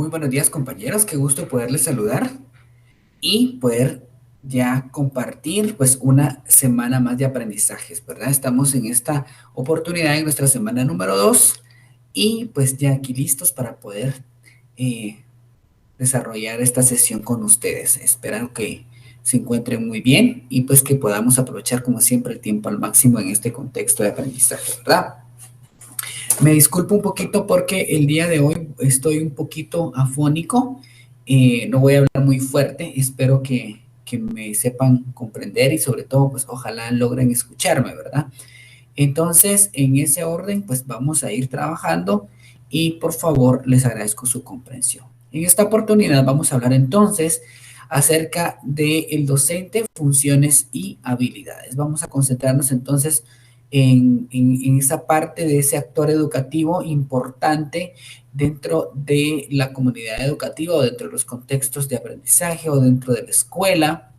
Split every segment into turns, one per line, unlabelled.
Muy buenos días, compañeros. Qué gusto poderles saludar y poder ya compartir pues una semana más de aprendizajes, ¿verdad? Estamos en esta oportunidad en nuestra semana número 2 y pues ya aquí listos para poder eh, desarrollar esta sesión con ustedes. Espero que se encuentren muy bien y pues que podamos aprovechar como siempre el tiempo al máximo en este contexto de aprendizaje, ¿verdad? Me disculpo un poquito porque el día de hoy estoy un poquito afónico. No voy a hablar muy fuerte. Espero que me sepan comprender y sobre todo, pues ojalá logren escucharme, ¿verdad? Entonces, en ese orden, pues vamos a ir trabajando y por favor les agradezco su comprensión. En esta oportunidad vamos a hablar entonces acerca del docente, funciones y habilidades. Vamos a concentrarnos entonces en esa parte de ese actor educativo importante dentro de la comunidad educativa o dentro de los contextos de aprendizaje o dentro de la escuela.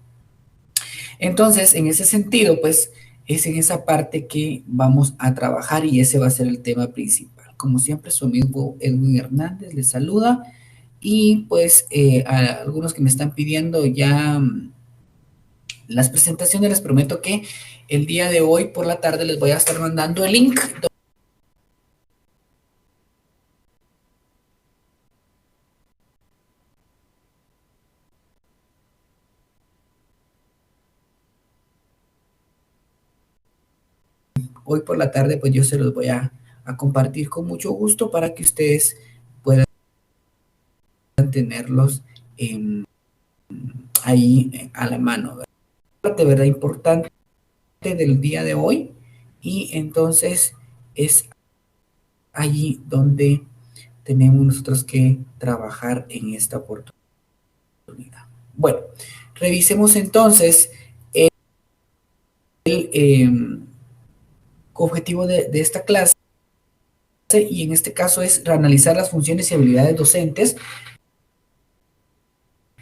Entonces, en ese sentido, pues es en esa parte que vamos a trabajar y ese va a ser el tema principal. Como siempre, su amigo Edwin Hernández les saluda y pues a algunos que me están pidiendo ya las presentaciones, les prometo que el día de hoy por la tarde les voy a estar mandando el link. Hoy por la tarde pues yo se los voy a compartir con mucho gusto para que ustedes puedan tenerlos ahí a la mano, ¿verdad? De verdad importante del día de hoy y entonces es allí donde tenemos nosotros que trabajar en esta oportunidad. Bueno, revisemos entonces el objetivo de esta clase y en este caso es analizar las funciones y habilidades docentes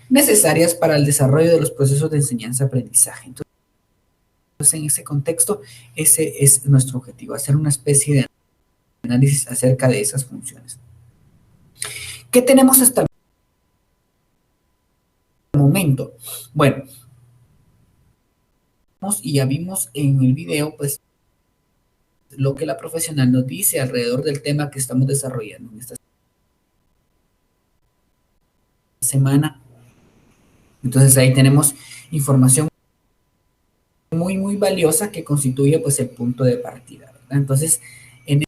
necesarias para el desarrollo de los procesos de enseñanza-aprendizaje. Entonces, en ese contexto, ese es nuestro objetivo, hacer una especie de análisis acerca de esas funciones. ¿Qué tenemos hasta el momento? Bueno, y ya vimos en el video, pues, lo que la profesional nos dice alrededor del tema que estamos desarrollando en esta semana. Entonces, ahí tenemos información muy valiosa que constituye, pues, el punto de partida, ¿verdad? Entonces, en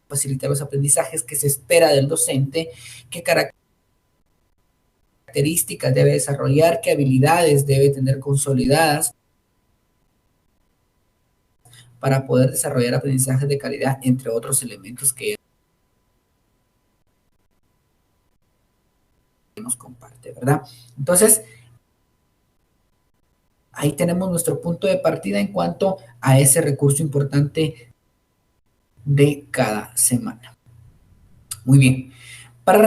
facilitar los aprendizajes que se espera del docente, qué características debe desarrollar, qué habilidades debe tener consolidadas para poder desarrollar aprendizajes de calidad, entre otros elementos que nos comparte, ¿verdad? Entonces, ahí tenemos nuestro punto de partida en cuanto a ese recurso importante de cada semana. Muy bien. Para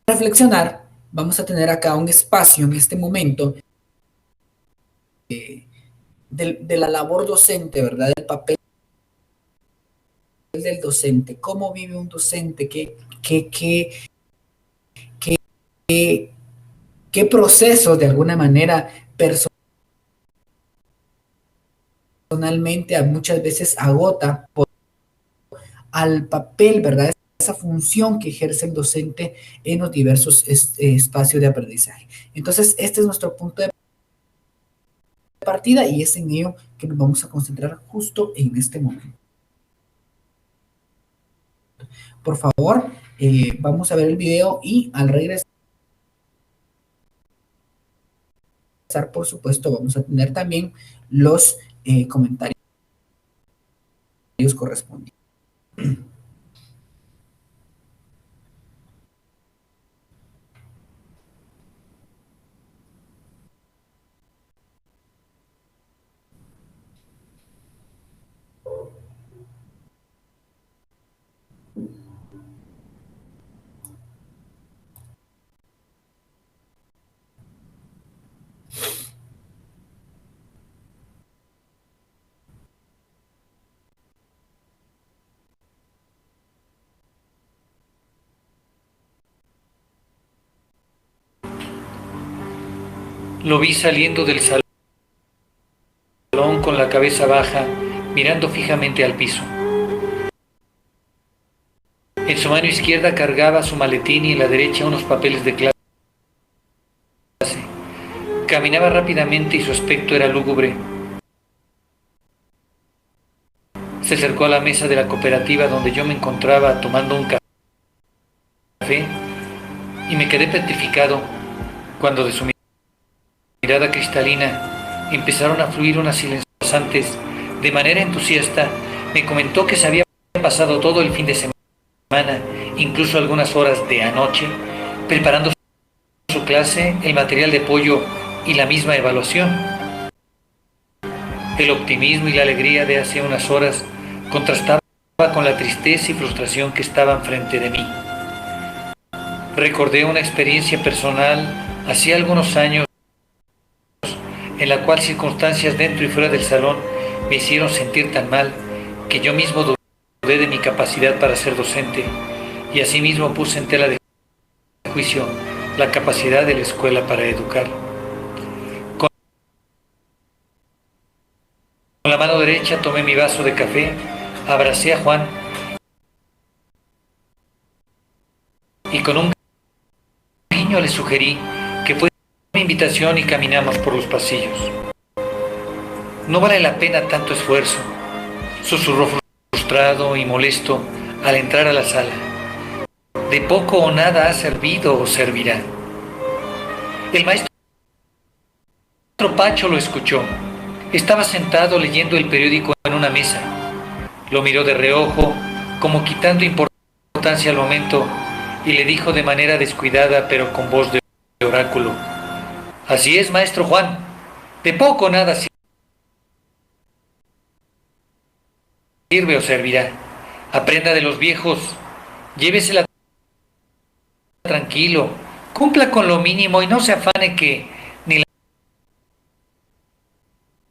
reflexionar, vamos a tener acá un espacio en este momento de la labor docente, ¿verdad? Del papel del docente. ¿Cómo vive un docente? ¿Qué procesos de alguna manera personalmente muchas veces agota al papel, ¿verdad? Esa función que ejerce el docente en los diversos espacios de aprendizaje. Entonces, este es nuestro punto de partida y es en ello que nos vamos a concentrar justo en este momento. Por favor, vamos a ver el video y al regresar, por supuesto, vamos a tener también los comentarios correspondientes.
Lo vi saliendo del salón con la cabeza baja, mirando fijamente al piso. En su mano izquierda cargaba su maletín y en la derecha unos papeles de clase. Caminaba rápidamente y su aspecto era lúgubre. Se acercó a la mesa de la cooperativa donde yo me encontraba tomando un café y me quedé petrificado cuando de su mirada cristalina empezaron a fluir unas silenciosantes. De manera entusiasta me comentó que se había pasado todo el fin de semana, incluso algunas horas de anoche, preparando su clase, el material de apoyo y la misma evaluación. El optimismo y la alegría de hace unas horas contrastaba con la tristeza y frustración que estaban frente de mí. Recordé una experiencia personal hace algunos años en la cual circunstancias dentro y fuera del salón me hicieron sentir tan mal que yo mismo dudé de mi capacidad para ser docente y asimismo puse en tela de juicio la capacidad de la escuela para educar. Con la mano derecha tomé mi vaso de café, abracé a Juan y con un guiño le sugerí que fuera una invitación y caminamos por los pasillos. No vale la pena tanto esfuerzo, susurró frustrado y molesto al entrar a la sala. De poco o nada ha servido o servirá. El maestro Pacho lo escuchó. Estaba sentado leyendo el periódico en una mesa. Lo miró de reojo, como quitando importancia al momento, y le dijo de manera descuidada, pero con voz de oráculo: así es, maestro Juan, de poco o nada sirve o servirá. Aprenda de los viejos, llévesela tranquilo, cumpla con lo mínimo y no se afane que ni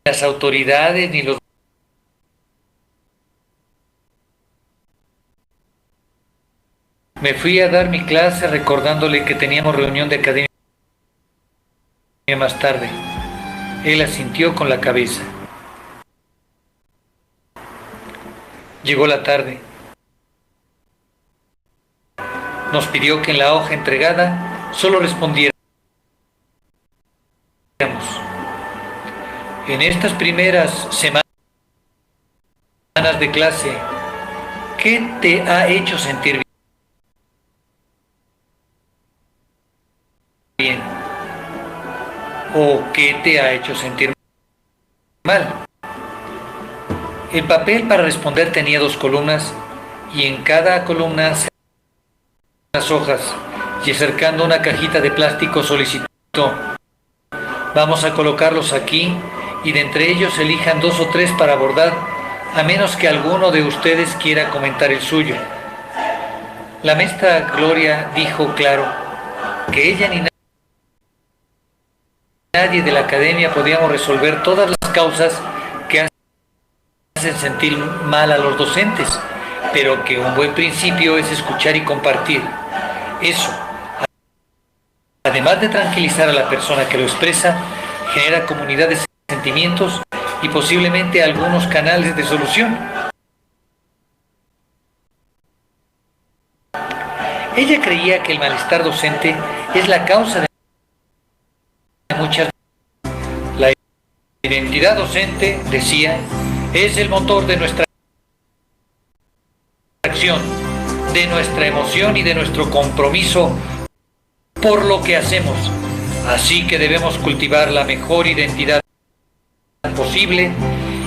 las autoridades ni los... Me fui a dar mi clase recordándole que teníamos reunión de academia más tarde. Él asintió con la cabeza. Llegó la tarde. Nos pidió que en la hoja entregada solo respondiéramos: en estas primeras semanas de clase, ¿qué te ha hecho sentir bien? ¿O qué te ha hecho sentir mal? El papel para responder tenía 2 columnas y en cada columna unas hojas, y acercando una cajita de plástico solicitó: vamos a colocarlos aquí y de entre ellos elijan 2 o 3 para bordar, a menos que alguno de ustedes quiera comentar el suyo. La maestra Gloria dijo claro que ella ni nadie de la academia podíamos resolver todas las causas que hacen sentir mal a los docentes, pero que un buen principio es escuchar y compartir. Eso, además de tranquilizar a la persona que lo expresa, genera comunidad de sentimientos y posiblemente algunos canales de solución. Ella creía que el malestar docente es la causa de muchas... La identidad docente, decía, es el motor de nuestra acción, de nuestra emoción y de nuestro compromiso por lo que hacemos. Así que debemos cultivar la mejor identidad posible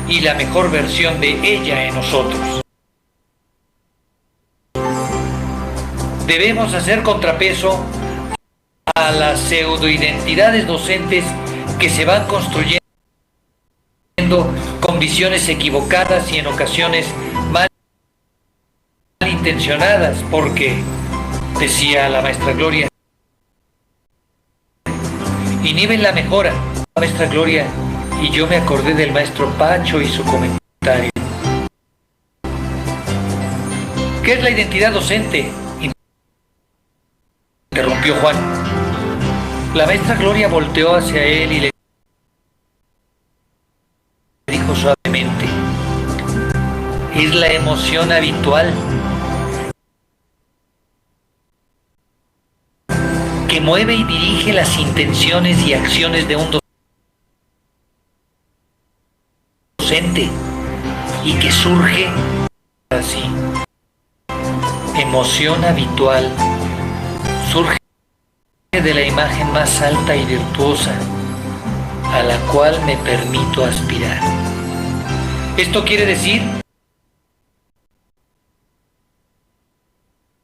y la mejor versión de ella en nosotros. Debemos hacer contrapeso a las pseudoidentidades docentes que se van construyendo con visiones equivocadas y en ocasiones malintencionadas, porque, decía la maestra Gloria, inhiben la mejora. Maestra Gloria, y yo me acordé del maestro Pacho y su comentario. ¿Qué es la identidad docente?, interrumpió Juan. La maestra Gloria volteó hacia él y le dijo suavemente: es la emoción habitual que mueve y dirige las intenciones y acciones de un docente y que surge así. Emoción habitual surge de la imagen más alta y virtuosa a la cual me permito aspirar. Esto quiere decir,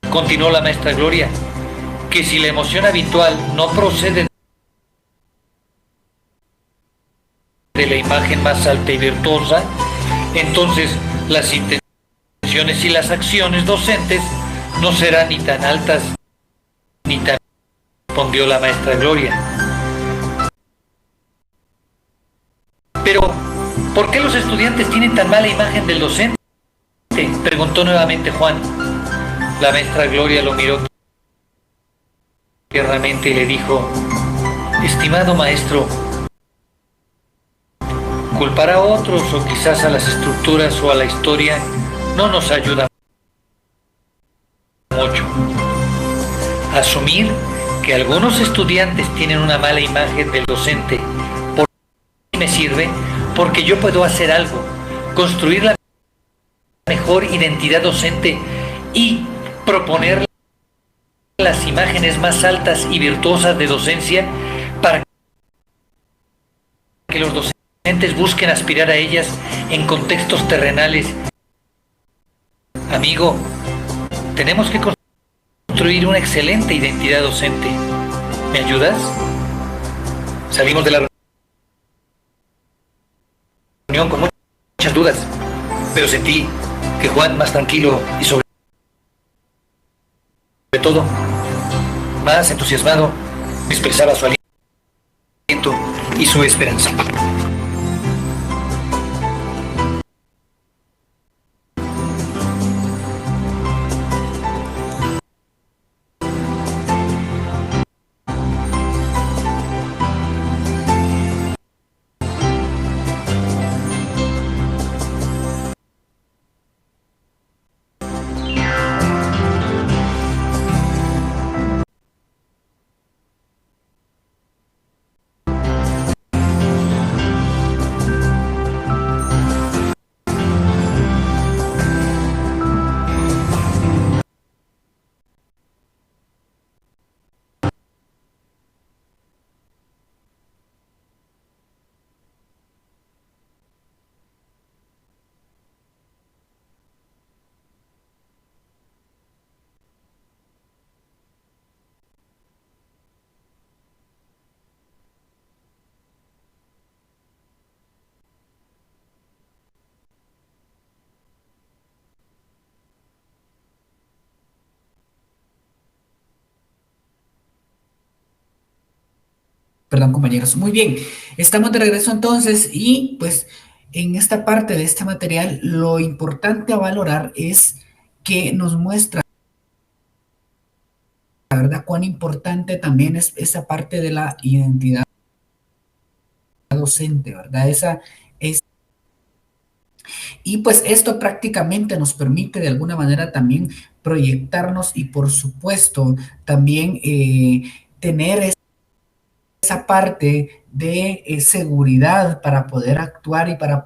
continuó la maestra Gloria, que si la emoción habitual no procede de la imagen más alta y virtuosa, entonces las intenciones y las acciones docentes no serán ni tan altas ni tan... respondió la maestra Gloria. Pero, ¿por qué los estudiantes tienen tan mala imagen del docente? Preguntó nuevamente Juan. La maestra Gloria lo miró tiernamente y le dijo: estimado maestro, culpar a otros o quizás a las estructuras o a la historia no nos ayuda mucho. Asumir que algunos estudiantes tienen una mala imagen del docente por qué me sirve, porque yo puedo hacer algo, construir la mejor identidad docente y proponer las imágenes más altas y virtuosas de docencia para que los docentes busquen aspirar a ellas en contextos terrenales. Amigo, tenemos que construir una excelente identidad docente. ¿Me ayudas? Salimos de la reunión con muchas dudas, pero sentí que Juan, más tranquilo y sobre todo más entusiasmado, expresaba su aliento y su esperanza.
Perdón, compañeros. Muy bien, estamos de regreso entonces y pues en esta parte de este material lo importante a valorar es que nos muestra, la verdad, cuán importante también es esa parte de la identidad docente, ¿verdad? Y pues esto prácticamente nos permite de alguna manera también proyectarnos y por supuesto también tener esa parte de seguridad para poder actuar y para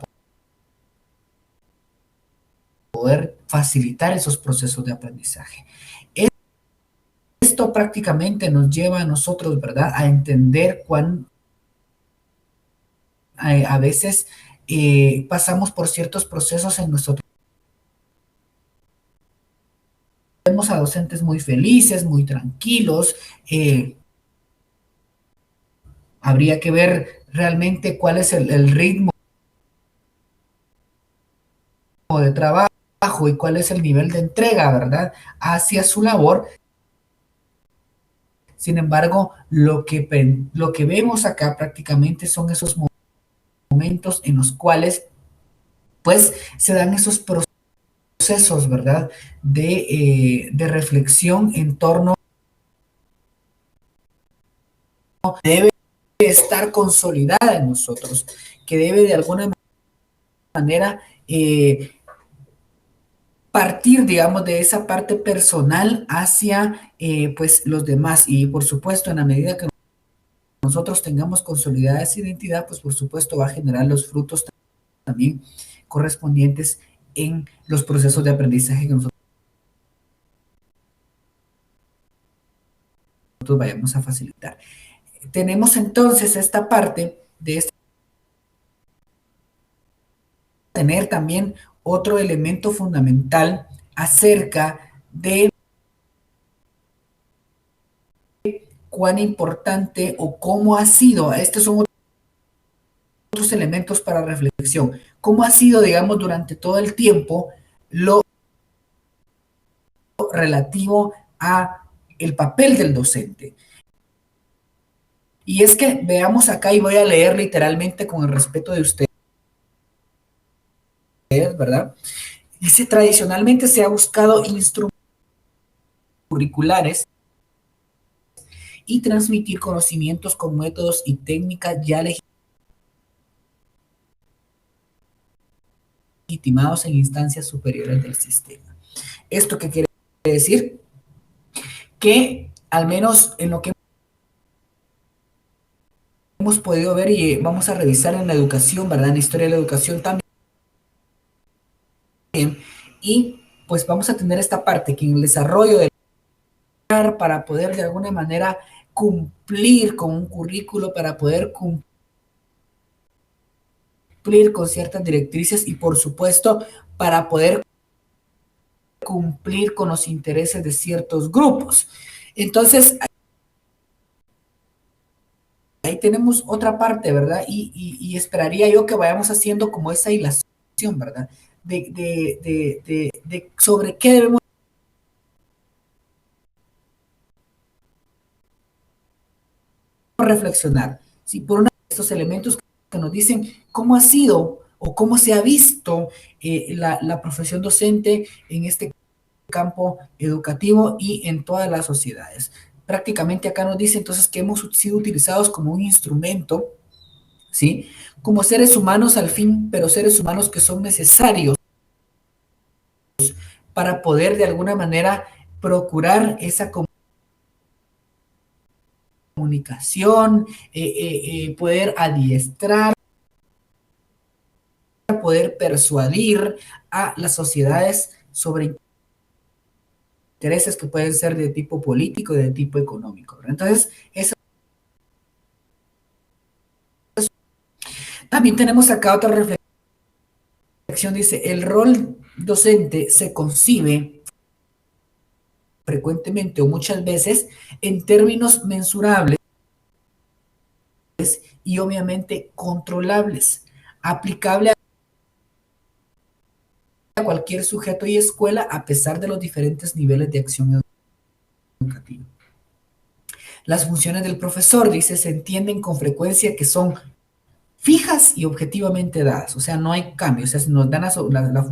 poder facilitar esos procesos de aprendizaje. Esto prácticamente nos lleva a nosotros, ¿verdad?, a entender cuán a veces pasamos por ciertos procesos en nuestro trabajo. Vemos a docentes muy felices, muy tranquilos. Habría que ver realmente cuál es el ritmo de trabajo y cuál es el nivel de entrega, ¿verdad?, hacia su labor. Sin embargo, lo que vemos acá prácticamente son esos momentos en los cuales pues se dan esos procesos, ¿verdad?, de reflexión en torno debe estar consolidada en nosotros, que debe de alguna manera partir, digamos, de esa parte personal hacia pues los demás. Y por supuesto, en la medida que nosotros tengamos consolidada esa identidad, pues por supuesto va a generar los frutos también correspondientes en los procesos de aprendizaje que nosotros vayamos a facilitar. Tenemos entonces esta parte de este, tener también otro elemento fundamental acerca de cuán importante o cómo ha sido, estos son otros elementos para reflexión, cómo ha sido, digamos, durante todo el tiempo lo relativo a el papel del docente. Y es que veamos acá, y voy a leer literalmente con el respeto de ustedes, ¿verdad? Dice, tradicionalmente se ha buscado instrumentos curriculares y transmitir conocimientos con métodos y técnicas ya legitimados en instancias superiores del sistema. ¿Esto qué quiere decir? Que al menos en lo que hemos podido ver y vamos a revisar en la educación, ¿verdad? En la historia de la educación también. Y pues vamos a tener esta parte que en el desarrollo del para poder de alguna manera cumplir con un currículo, para poder cumplir con ciertas directrices y por supuesto para poder cumplir con los intereses de ciertos grupos. Entonces, ahí tenemos otra parte, ¿verdad? Y esperaría yo que vayamos haciendo como esa hilación, ¿verdad? De sobre qué debemos reflexionar. Si por uno de estos elementos que nos dicen cómo ha sido o cómo se ha visto la profesión docente en este campo educativo y en todas las sociedades. Prácticamente acá nos dice entonces que hemos sido utilizados como un instrumento, ¿sí? Como seres humanos al fin, pero seres humanos que son necesarios para poder de alguna manera procurar esa comunicación, poder adiestrar, poder persuadir a las sociedades sobre intereses que pueden ser de tipo político y de tipo económico. Entonces, eso. También tenemos acá otra reflexión, dice, el rol docente se concibe frecuentemente o muchas veces en términos mensurables y obviamente controlables, aplicable a cualquier sujeto y escuela a pesar de los diferentes niveles de acción educativa. Las funciones del profesor, dice, se entienden con frecuencia que son fijas y objetivamente dadas, o sea, no hay cambio, o sea, nos dan la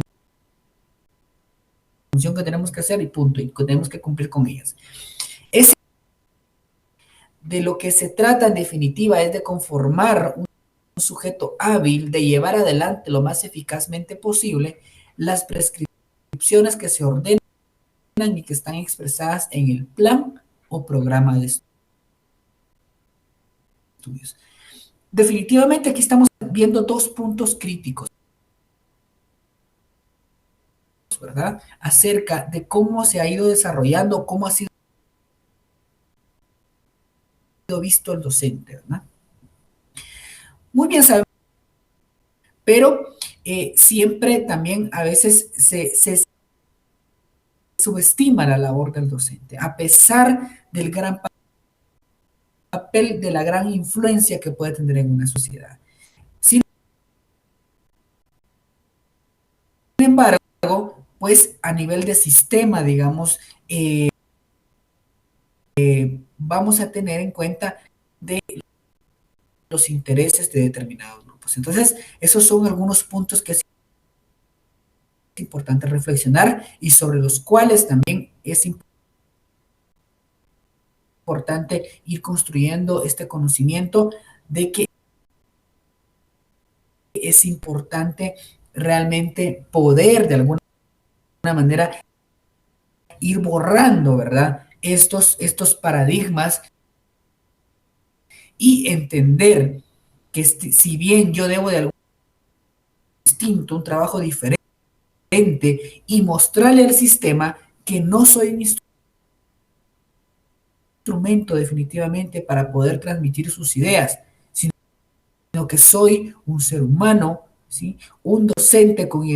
función que tenemos que hacer y punto, y que tenemos que cumplir con ellas. Es de lo que se trata en definitiva es de conformar un sujeto hábil, de llevar adelante lo más eficazmente posible las prescripciones que se ordenan y que están expresadas en el plan o programa de estudios. Definitivamente aquí estamos viendo dos puntos críticos, ¿verdad? Acerca de cómo se ha ido desarrollando, cómo ha sido visto el docente, ¿verdad? Muy bien sabemos, pero siempre también a veces se subestima la labor del docente, a pesar del gran papel, de la gran influencia que puede tener en una sociedad. Sin embargo, pues a nivel de sistema, digamos, vamos a tener en cuenta de los intereses de determinados grupos. Entonces, esos son algunos puntos que es importante reflexionar y sobre los cuales también es importante ir construyendo este conocimiento de que es importante realmente poder de alguna manera ir borrando, ¿verdad? Estos paradigmas y entender que si bien yo debo de algo distinto, un trabajo diferente y mostrarle al sistema que no soy un instrumento definitivamente para poder transmitir sus ideas, sino que soy un ser humano, ¿sí? Un docente con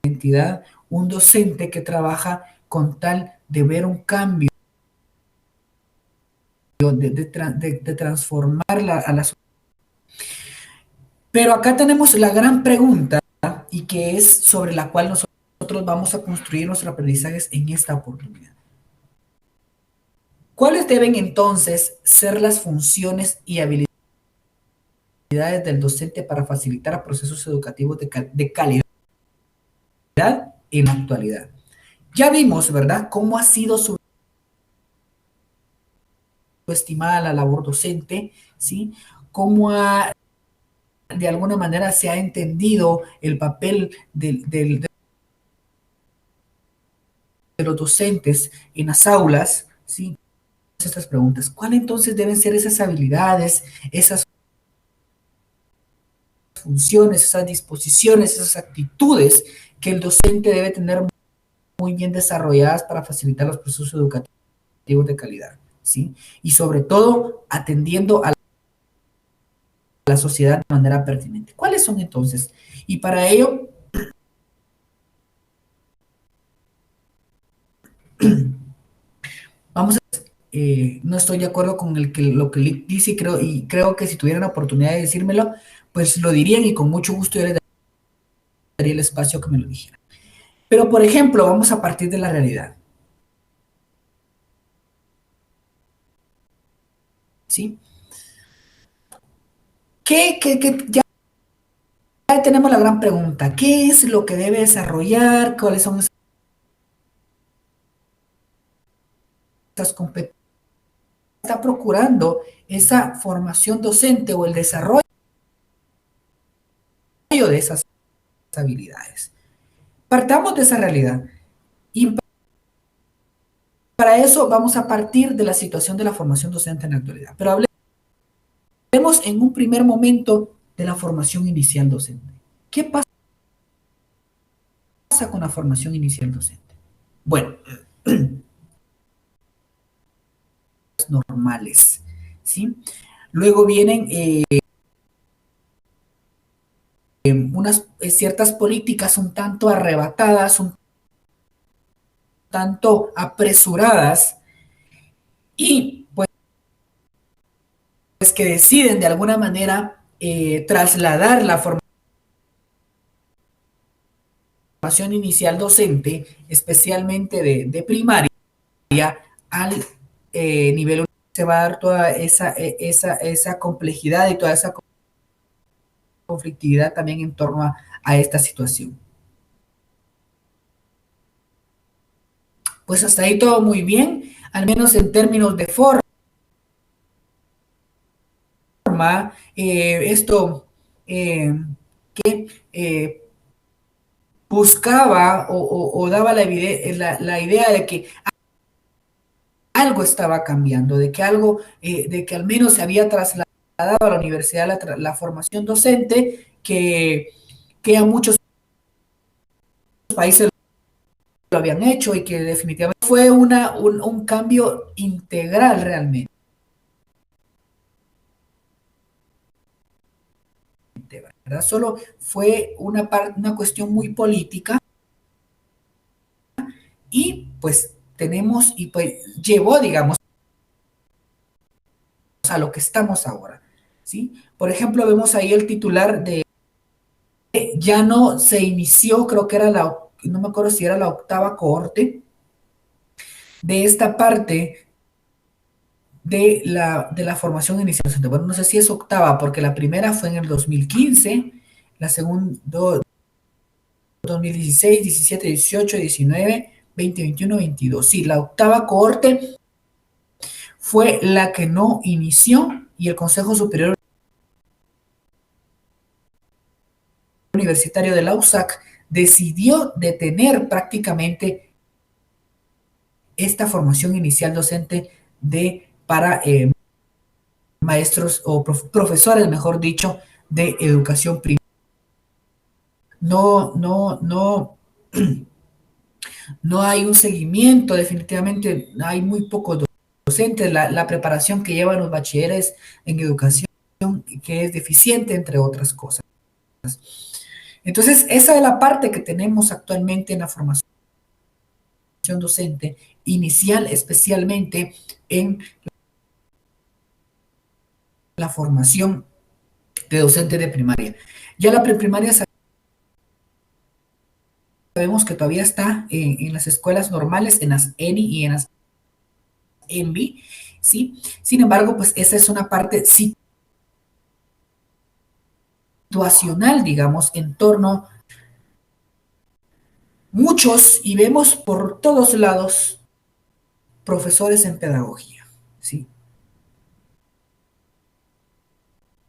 identidad, un docente que trabaja con tal de ver un cambio, de transformar a la sociedad. Pero acá tenemos la gran pregunta y que es sobre la cual nosotros vamos a construir nuestros aprendizajes en esta oportunidad. ¿Cuáles deben entonces ser las funciones y habilidades del docente para facilitar procesos educativos de calidad en la actualidad? Ya vimos, ¿verdad?, cómo ha sido subestimada la labor docente, ¿sí? Cómo de alguna manera se ha entendido el papel de los docentes en las aulas, ¿sí? Estas preguntas. ¿Cuáles entonces deben ser esas habilidades, esas funciones, esas disposiciones, esas actitudes que el docente debe tener muy bien desarrolladas para facilitar los procesos educativos de calidad, ¿sí? Y sobre todo atendiendo a la sociedad de manera pertinente? ¿Cuáles son entonces? Y para ello vamos a no estoy de acuerdo con lo que dice y creo que si tuvieran la oportunidad de decírmelo, pues lo dirían y con mucho gusto yo les daría el espacio que me lo dijeran. Pero, por ejemplo, vamos a partir de la realidad. ¿Sí? Ya tenemos la gran pregunta. ¿Qué es lo que debe desarrollar? ¿Cuáles son esas competencias? Está procurando esa formación docente o el desarrollo de esas habilidades. Partamos de esa realidad. Y para eso vamos a partir de la situación de la formación docente en la actualidad. Pero hablemos en un primer momento de la formación inicial docente. ¿Qué pasa con la formación inicial docente? Bueno, normales, ¿sí? Luego vienen unas ciertas políticas un tanto arrebatadas, un tanto apresuradas y pues que deciden de alguna manera trasladar la formación inicial docente, especialmente de primaria, al nivel se va a dar toda esa complejidad y toda esa conflictividad también en torno a esta situación. Pues hasta ahí todo muy bien, al menos en términos de forma. Esto que buscaba o daba la idea de que algo estaba cambiando, de que al menos se había trasladado a la universidad la formación docente, que a muchos países lo habían hecho y que definitivamente fue un cambio integral realmente, ¿verdad? Solo fue una cuestión muy política y pues llevó, digamos, a lo que estamos ahora, ¿sí? Por ejemplo, vemos ahí el titular de ya no se inició, creo que era no me acuerdo si era la 8ª cohorte de esta parte de la formación inicial. Bueno, no sé si es 8ª, porque la primera fue en el 2015, la segunda 2016, 17, 18, 19, 2021-22. Sí, la octava cohorte fue la que no inició y el Consejo Superior Universitario de la USAC decidió detener prácticamente esta formación inicial docente para maestros o profesores, mejor dicho, de educación primaria. No, no hay un seguimiento, definitivamente hay muy pocos docentes, la preparación que llevan los bachilleres en educación que es deficiente, entre otras cosas. Entonces, esa es la parte que tenemos actualmente en la formación docente inicial, especialmente en la formación de docente de primaria. Ya la preprimaria sabemos que todavía está en las escuelas normales, en las ENI y en las ENVI, ¿sí? Sin embargo, pues esa es una parte situacional, digamos, en torno muchos y vemos por todos lados profesores en pedagogía, ¿sí?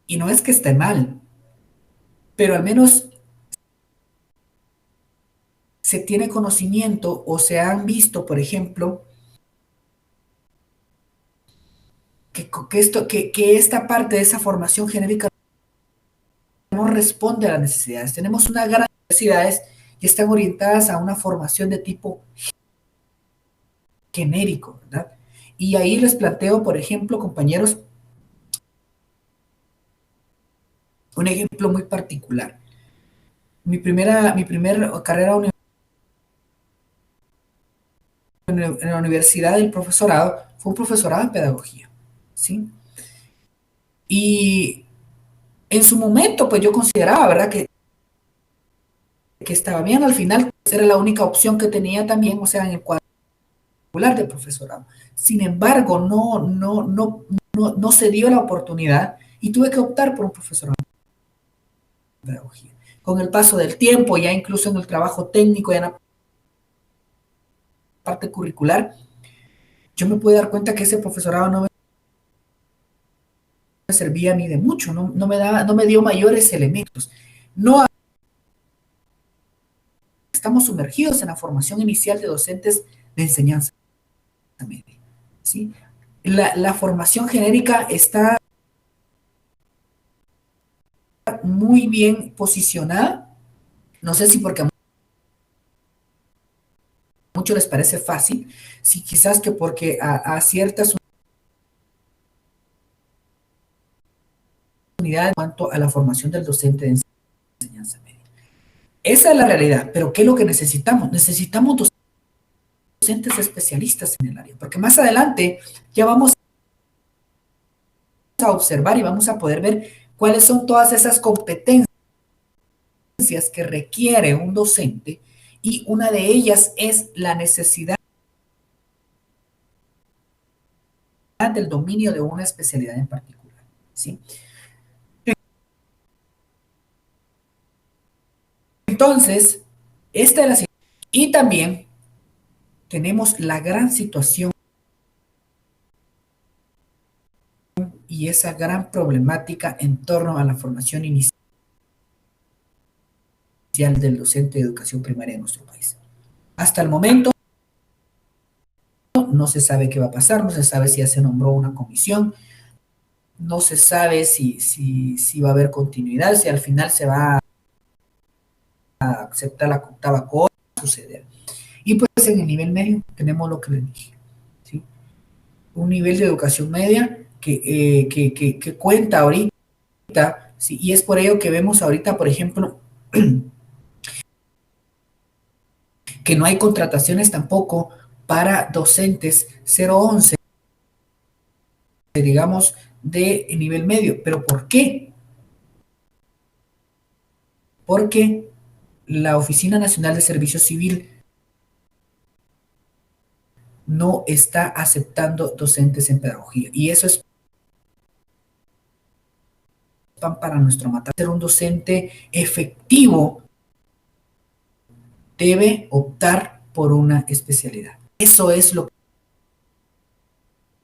Y no es que esté mal, pero al menos se tiene conocimiento o se han visto, por ejemplo, que esta parte de esa formación genérica no responde a las necesidades. Tenemos una gran necesidades que están orientadas a una formación de tipo genérico, ¿verdad? Y ahí les planteo, por ejemplo, compañeros, un ejemplo muy particular. Mi primera carrera en la universidad del profesorado fue un profesorado en pedagogía, ¿sí? Y en su momento, pues yo consideraba, ¿verdad? Que estaba bien, al final pues, era la única opción que tenía también, o sea, en el cuadro de profesorado. Sin embargo, no se dio la oportunidad y tuve que optar por un profesorado de pedagogía. Con el paso del tiempo, ya incluso en el trabajo técnico, ya en la parte curricular, yo me pude dar cuenta que ese profesorado no me servía ni de mucho, no me dio mayores elementos. No estamos sumergidos en la formación inicial de docentes de enseñanza media, ¿sí? La formación genérica está muy bien posicionada, no sé si porque a muchos les parece fácil, si quizás que porque a ciertas unidades en cuanto a la formación del docente de enseñanza media. Esa es la realidad, pero ¿qué es lo que necesitamos? Necesitamos docentes especialistas en el área, porque más adelante ya vamos a observar y vamos a poder ver cuáles son todas esas competencias que requiere un docente y una de ellas es la necesidad del dominio de una especialidad en particular, ¿sí? Entonces, esta es la situación. Y también tenemos la gran situación y esa gran problemática en torno a la formación inicial del docente de educación primaria en nuestro país. Hasta el momento no se sabe qué va a pasar, no se sabe si ya se nombró una comisión, no se sabe si va a haber continuidad, si al final se va a aceptar la octava cosa, suceder. Y pues en el nivel medio tenemos lo que les dije, ¿sí? Un nivel de educación media que cuenta ahorita, ¿sí? Y es por ello que vemos ahorita, por ejemplo, que no hay contrataciones tampoco para docentes 011, digamos, de nivel medio. ¿Pero por qué? Porque la Oficina Nacional de Servicio Civil no está aceptando docentes en pedagogía. Y eso es pan para nuestro matar. Ser un docente efectivo debe optar por una especialidad. Eso es lo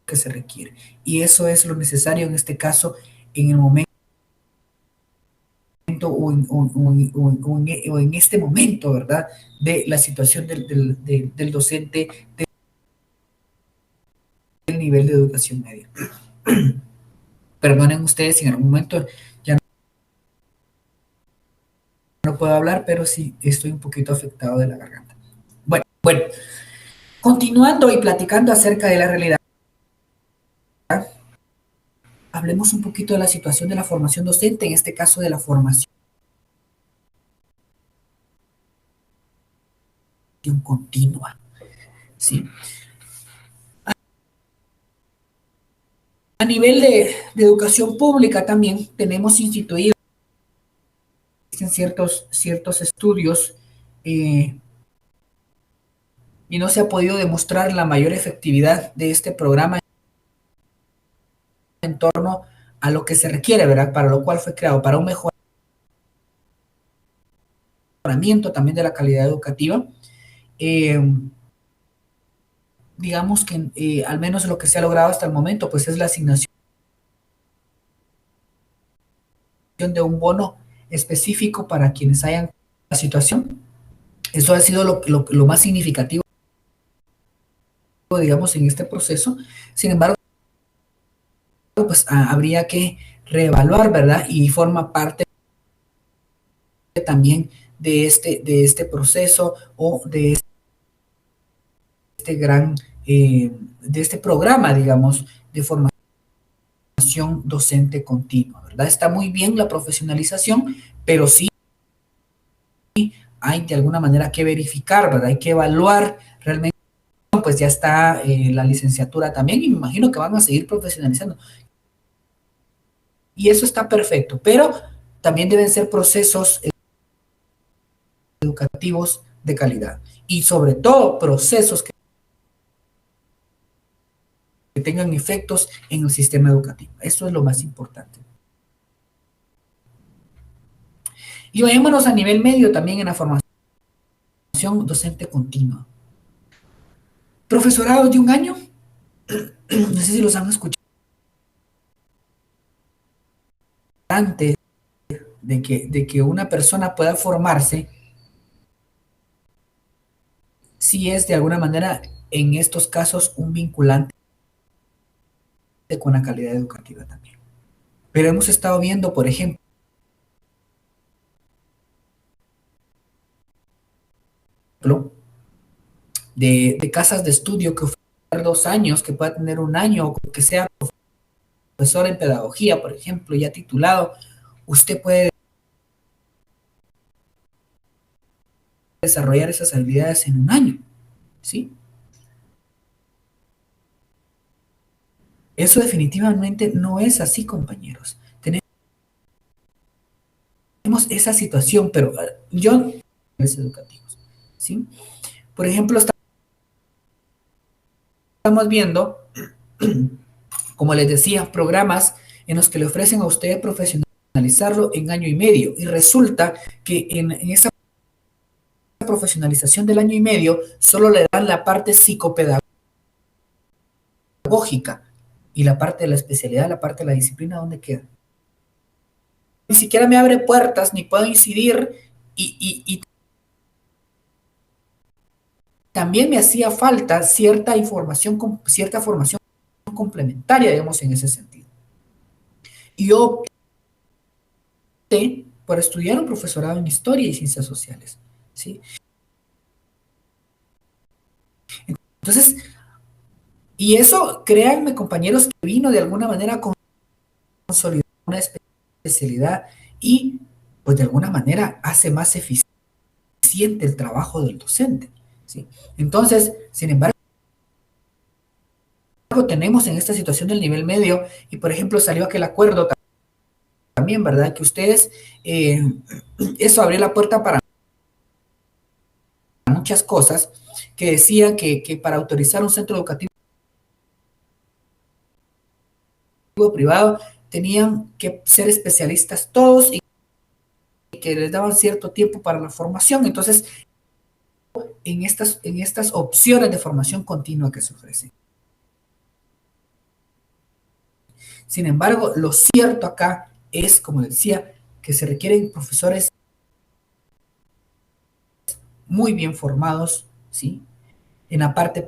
que se requiere y eso es lo necesario en este caso, en el momento o en este momento, ¿verdad? De la situación del docente del nivel de educación media. Perdonen ustedes si en algún momento ya no puedo hablar, pero sí estoy un poquito afectado de la garganta. Bueno, continuando y platicando acerca de la realidad, hablemos un poquito de la situación de la formación docente, en este caso de la formación continua, ¿sí? A nivel de educación pública también tenemos instituidos en ciertos estudios y no se ha podido demostrar la mayor efectividad de este programa en torno a lo que se requiere, ¿verdad? Para lo cual fue creado, para un mejoramiento también de la calidad educativa. Digamos que al menos lo que se ha logrado hasta el momento, pues es la asignación de un bono específico para quienes hayan la situación. Eso ha sido lo más significativo, digamos, en este proceso. Sin embargo, pues habría que reevaluar, ¿verdad? Y forma parte también de este proceso o de de este programa, digamos, de formación docente continua, ¿verdad? Está muy bien la profesionalización, pero sí hay de alguna manera que verificar, ¿verdad? Hay que evaluar realmente, pues ya está la licenciatura también y me imagino que van a seguir profesionalizando. Y eso está perfecto, pero también deben ser procesos educativos de calidad y sobre todo procesos que tengan efectos en el sistema educativo. Eso es lo más importante. Y vayámonos a nivel medio también en la formación docente continua. Profesorados de un año, no sé si los han escuchado antes de que una persona pueda formarse, si es de alguna manera en estos casos un vinculante con la calidad educativa también. Pero hemos estado viendo, por ejemplo, de casas de estudio que ofrecen 2 años, que pueda tener 1 año, o que sea profesor en pedagogía, por ejemplo, ya titulado, usted puede desarrollar esas habilidades en 1 año, ¿sí? Eso definitivamente no es así, compañeros. Tenemos esa situación, pero yo, educativos, ¿sí? Por ejemplo, estamos viendo, como les decía, programas en los que le ofrecen a usted profesionalizarlo en 1 año y medio. Y resulta que en esa profesionalización del 1 año y medio solo le dan la parte psicopedagógica y la parte de la especialidad, la parte de la disciplina, ¿dónde queda? Ni siquiera me abre puertas, ni puedo incidir y también me hacía falta cierta información, cierta formación complementaria, digamos, en ese sentido. Y yo opté por estudiar un profesorado en Historia y Ciencias Sociales, ¿sí? Entonces, y eso, créanme, compañeros, que vino de alguna manera a consolidar una especialidad y, pues, de alguna manera hace más eficiente el trabajo del docente, ¿sí? Entonces, sin embargo, tenemos en esta situación del nivel medio y, por ejemplo, salió aquel acuerdo también, ¿verdad? Que ustedes, eso abrió la puerta para muchas cosas, que decía que para autorizar un centro educativo privado tenían que ser especialistas todos y que les daban cierto tiempo para la formación. Entonces, en estas opciones de formación continua que se ofrecen. Sin embargo, lo cierto acá es, como decía, que se requieren profesores muy bien formados, ¿sí? En la parte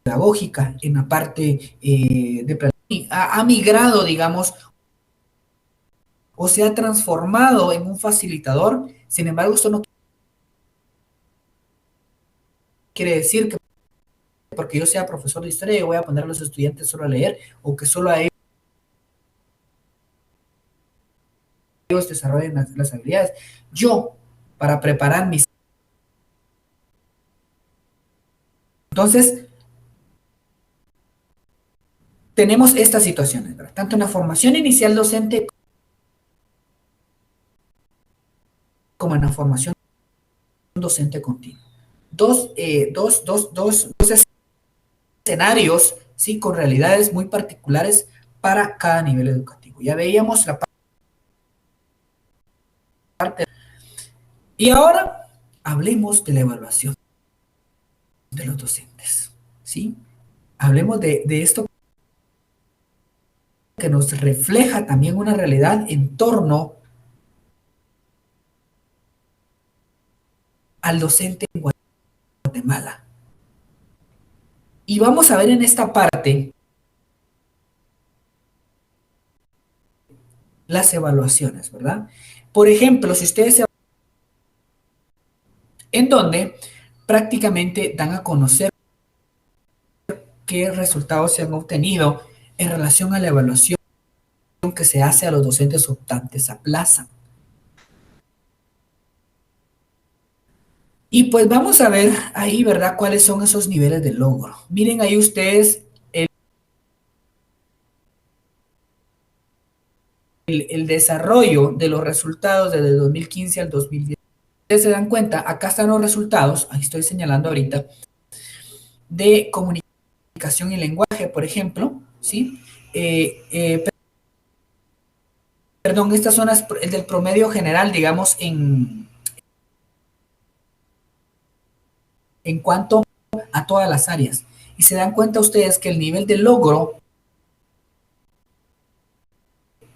pedagógica, en la parte ha migrado, digamos, o se ha transformado en un facilitador. Sin embargo, esto no quiere decir que porque yo sea profesor de historia, yo voy a poner a los estudiantes solo a leer o que solo a ellos desarrollen las habilidades. Yo, para preparar mis... Entonces, tenemos estas situaciones, ¿verdad? Tanto en la formación inicial docente como en la formación docente continua. Dos escenarios, ¿sí? Con realidades muy particulares para cada nivel educativo. Ya veíamos la parte... Y ahora hablemos de la evaluación de los docentes, ¿sí? Hablemos de esto que nos refleja también una realidad en torno al docente en Guatemala. Y vamos a ver en esta parte las evaluaciones, ¿verdad? Por ejemplo, si ustedes en donde prácticamente dan a conocer qué resultados se han obtenido en relación a la evaluación que se hace a los docentes optantes a plaza. Y pues vamos a ver ahí, ¿verdad?, cuáles son esos niveles de logro. Miren ahí ustedes el desarrollo de los resultados desde el 2015 al 2010. Ustedes se dan cuenta, acá están los resultados, ahí estoy señalando ahorita, de comunicación y lenguaje, por ejemplo, ¿sí? Perdón, estas son el del promedio general, digamos, en cuanto a todas las áreas. Y se dan cuenta ustedes que el nivel de logro,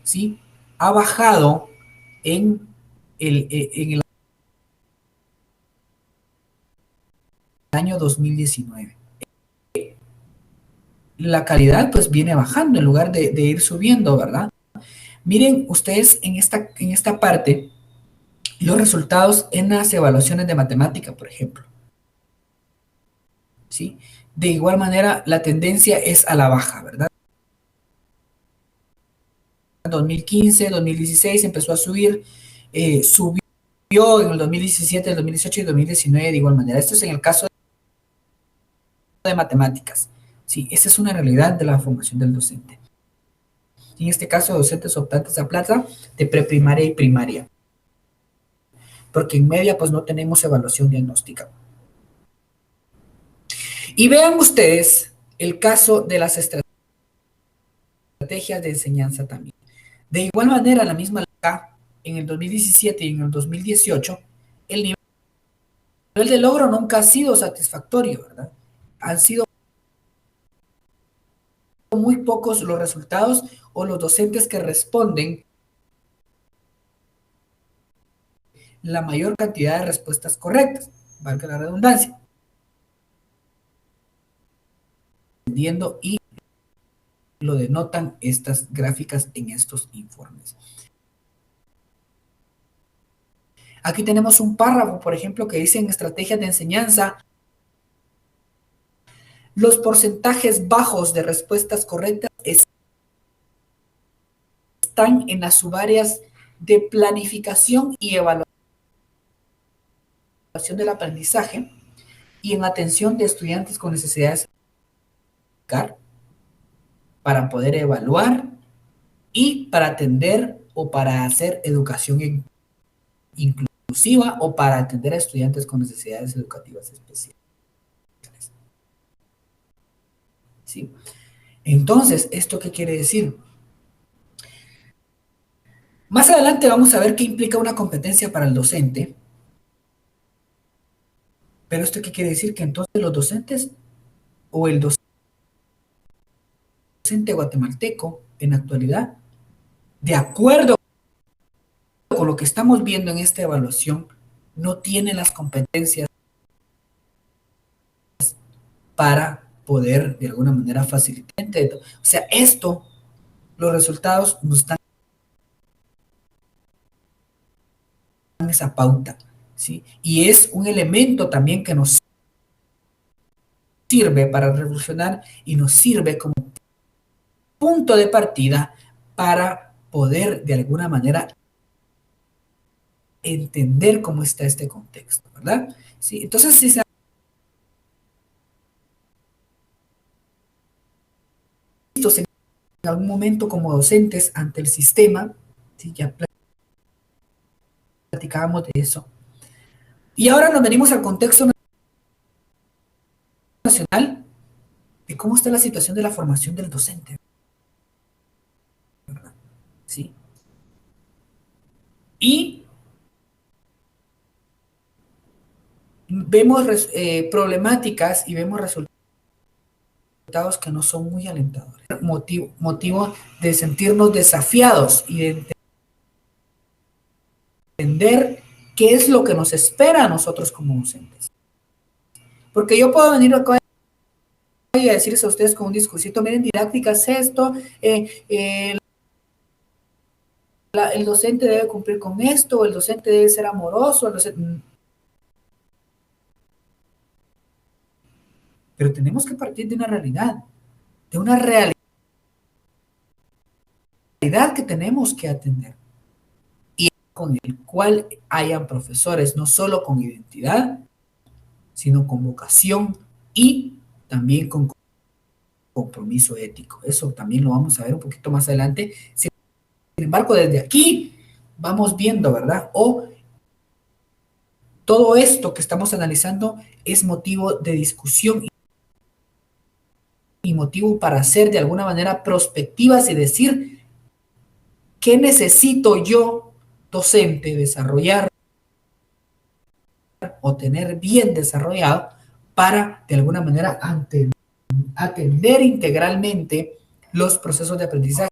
¿sí?, ha bajado en el año 2019. La calidad pues viene bajando en lugar de ir subiendo, ¿verdad? Miren ustedes en esta parte los resultados en las evaluaciones de matemática, por ejemplo, ¿sí? De igual manera, la tendencia es a la baja, ¿verdad? 2015, 2016 empezó a subir, subió en el 2017, el 2018 y 2019 de igual manera. Esto es en el caso de matemáticas. Sí, esa es una realidad de la formación del docente. En este caso, docentes optantes a plaza de preprimaria y primaria. Porque en media, pues no tenemos evaluación diagnóstica. Y vean ustedes el caso de las estrategias de enseñanza también. De igual manera, la misma en el 2017 y en el 2018, el nivel de logro nunca ha sido satisfactorio, ¿verdad? Han sido muy pocos los resultados o los docentes que responden la mayor cantidad de respuestas correctas, valga la redundancia. Y lo denotan estas gráficas en estos informes. Aquí tenemos un párrafo, por ejemplo, que dice en estrategias de enseñanza, los porcentajes bajos de respuestas correctas están en las subáreas de planificación y evaluación del aprendizaje y en atención de estudiantes con necesidades para poder evaluar y para atender o para hacer educación inclusiva o para atender a estudiantes con necesidades educativas especiales. ¿Sí? Entonces, ¿esto qué quiere decir? Más adelante vamos a ver qué implica una competencia para el docente. Pero ¿esto qué quiere decir? Que entonces los docentes o el docente guatemalteco en la actualidad, de acuerdo con lo que estamos viendo en esta evaluación, no tiene las competencias para poder de alguna manera facilitar. O sea, esto, los resultados nos están en esa pauta, ¿sí? Y es un elemento también que nos sirve para revolucionar y nos sirve como punto de partida para poder de alguna manera entender cómo está este contexto, ¿verdad? Sí, entonces, si se en algún momento como docentes ante el sistema, ¿sí? Ya platicábamos de eso. Y ahora nos venimos al contexto nacional de cómo está la situación de la formación del docente, ¿verdad? ¿Sí? Y vemos problemáticas y vemos resultados que no son muy alentadores. Motivo de sentirnos desafiados y de entender qué es lo que nos espera a nosotros como docentes. Porque yo puedo venir acá y a decirles a ustedes con un discursito, miren, didáctica es esto, el docente debe cumplir con esto, el docente debe ser amoroso, pero tenemos que partir de una realidad que tenemos que atender y con el cual hayan profesores no solo con identidad, sino con vocación y también con compromiso ético. Eso también lo vamos a ver un poquito más adelante. Sin embargo, desde aquí vamos viendo, ¿verdad? O todo esto que estamos analizando es motivo de discusión y motivo para hacer de alguna manera prospectivas y decir qué necesito yo, docente, desarrollar o tener bien desarrollado para de alguna manera atender integralmente los procesos de aprendizaje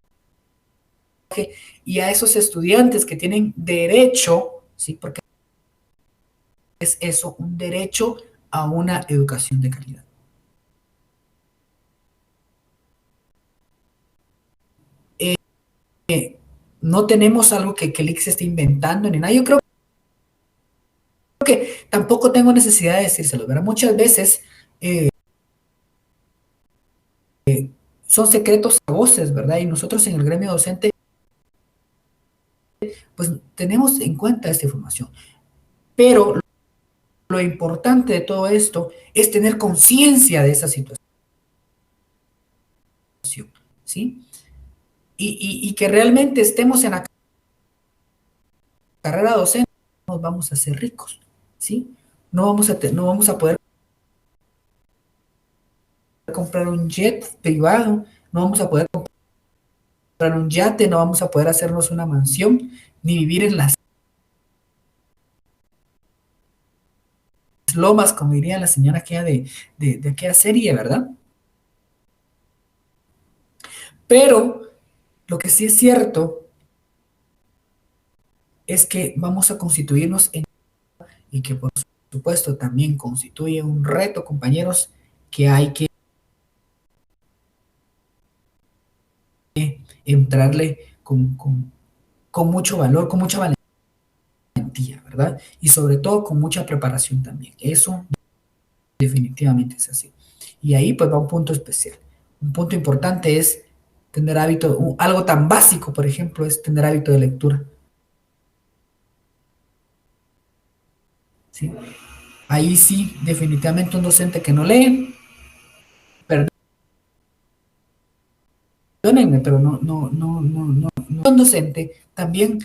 y a esos estudiantes que tienen derecho, ¿sí? Porque es eso, un derecho a una educación de calidad. No tenemos algo que el ICS esté inventando ni nada. Yo creo que tampoco tengo necesidad de decírselo, ¿verdad? Muchas veces son secretos a voces, ¿verdad? Y nosotros en el gremio docente, pues tenemos en cuenta esta información. Pero lo importante de todo esto es tener conciencia de esa situación, ¿sí? Y que realmente estemos en la carrera docente, no vamos a ser ricos, ¿sí? No vamos a poder comprar un jet privado, no vamos a poder comprar un yate, no vamos a poder hacernos una mansión, ni vivir en las lomas, como diría la señora aquella de aquella serie, ¿verdad? Pero lo que sí es cierto es que vamos a constituirnos y que por supuesto también constituye un reto, compañeros, que hay que entrarle con mucho valor, con mucha valentía, ¿verdad? Y sobre todo con mucha preparación también. Eso definitivamente es así. Y ahí pues va un punto especial. Un punto importante es tener hábito, algo tan básico, por ejemplo, es tener hábito de lectura. ¿Sí? Ahí sí, definitivamente un docente que no lee, perdónenme, pero no. Un docente también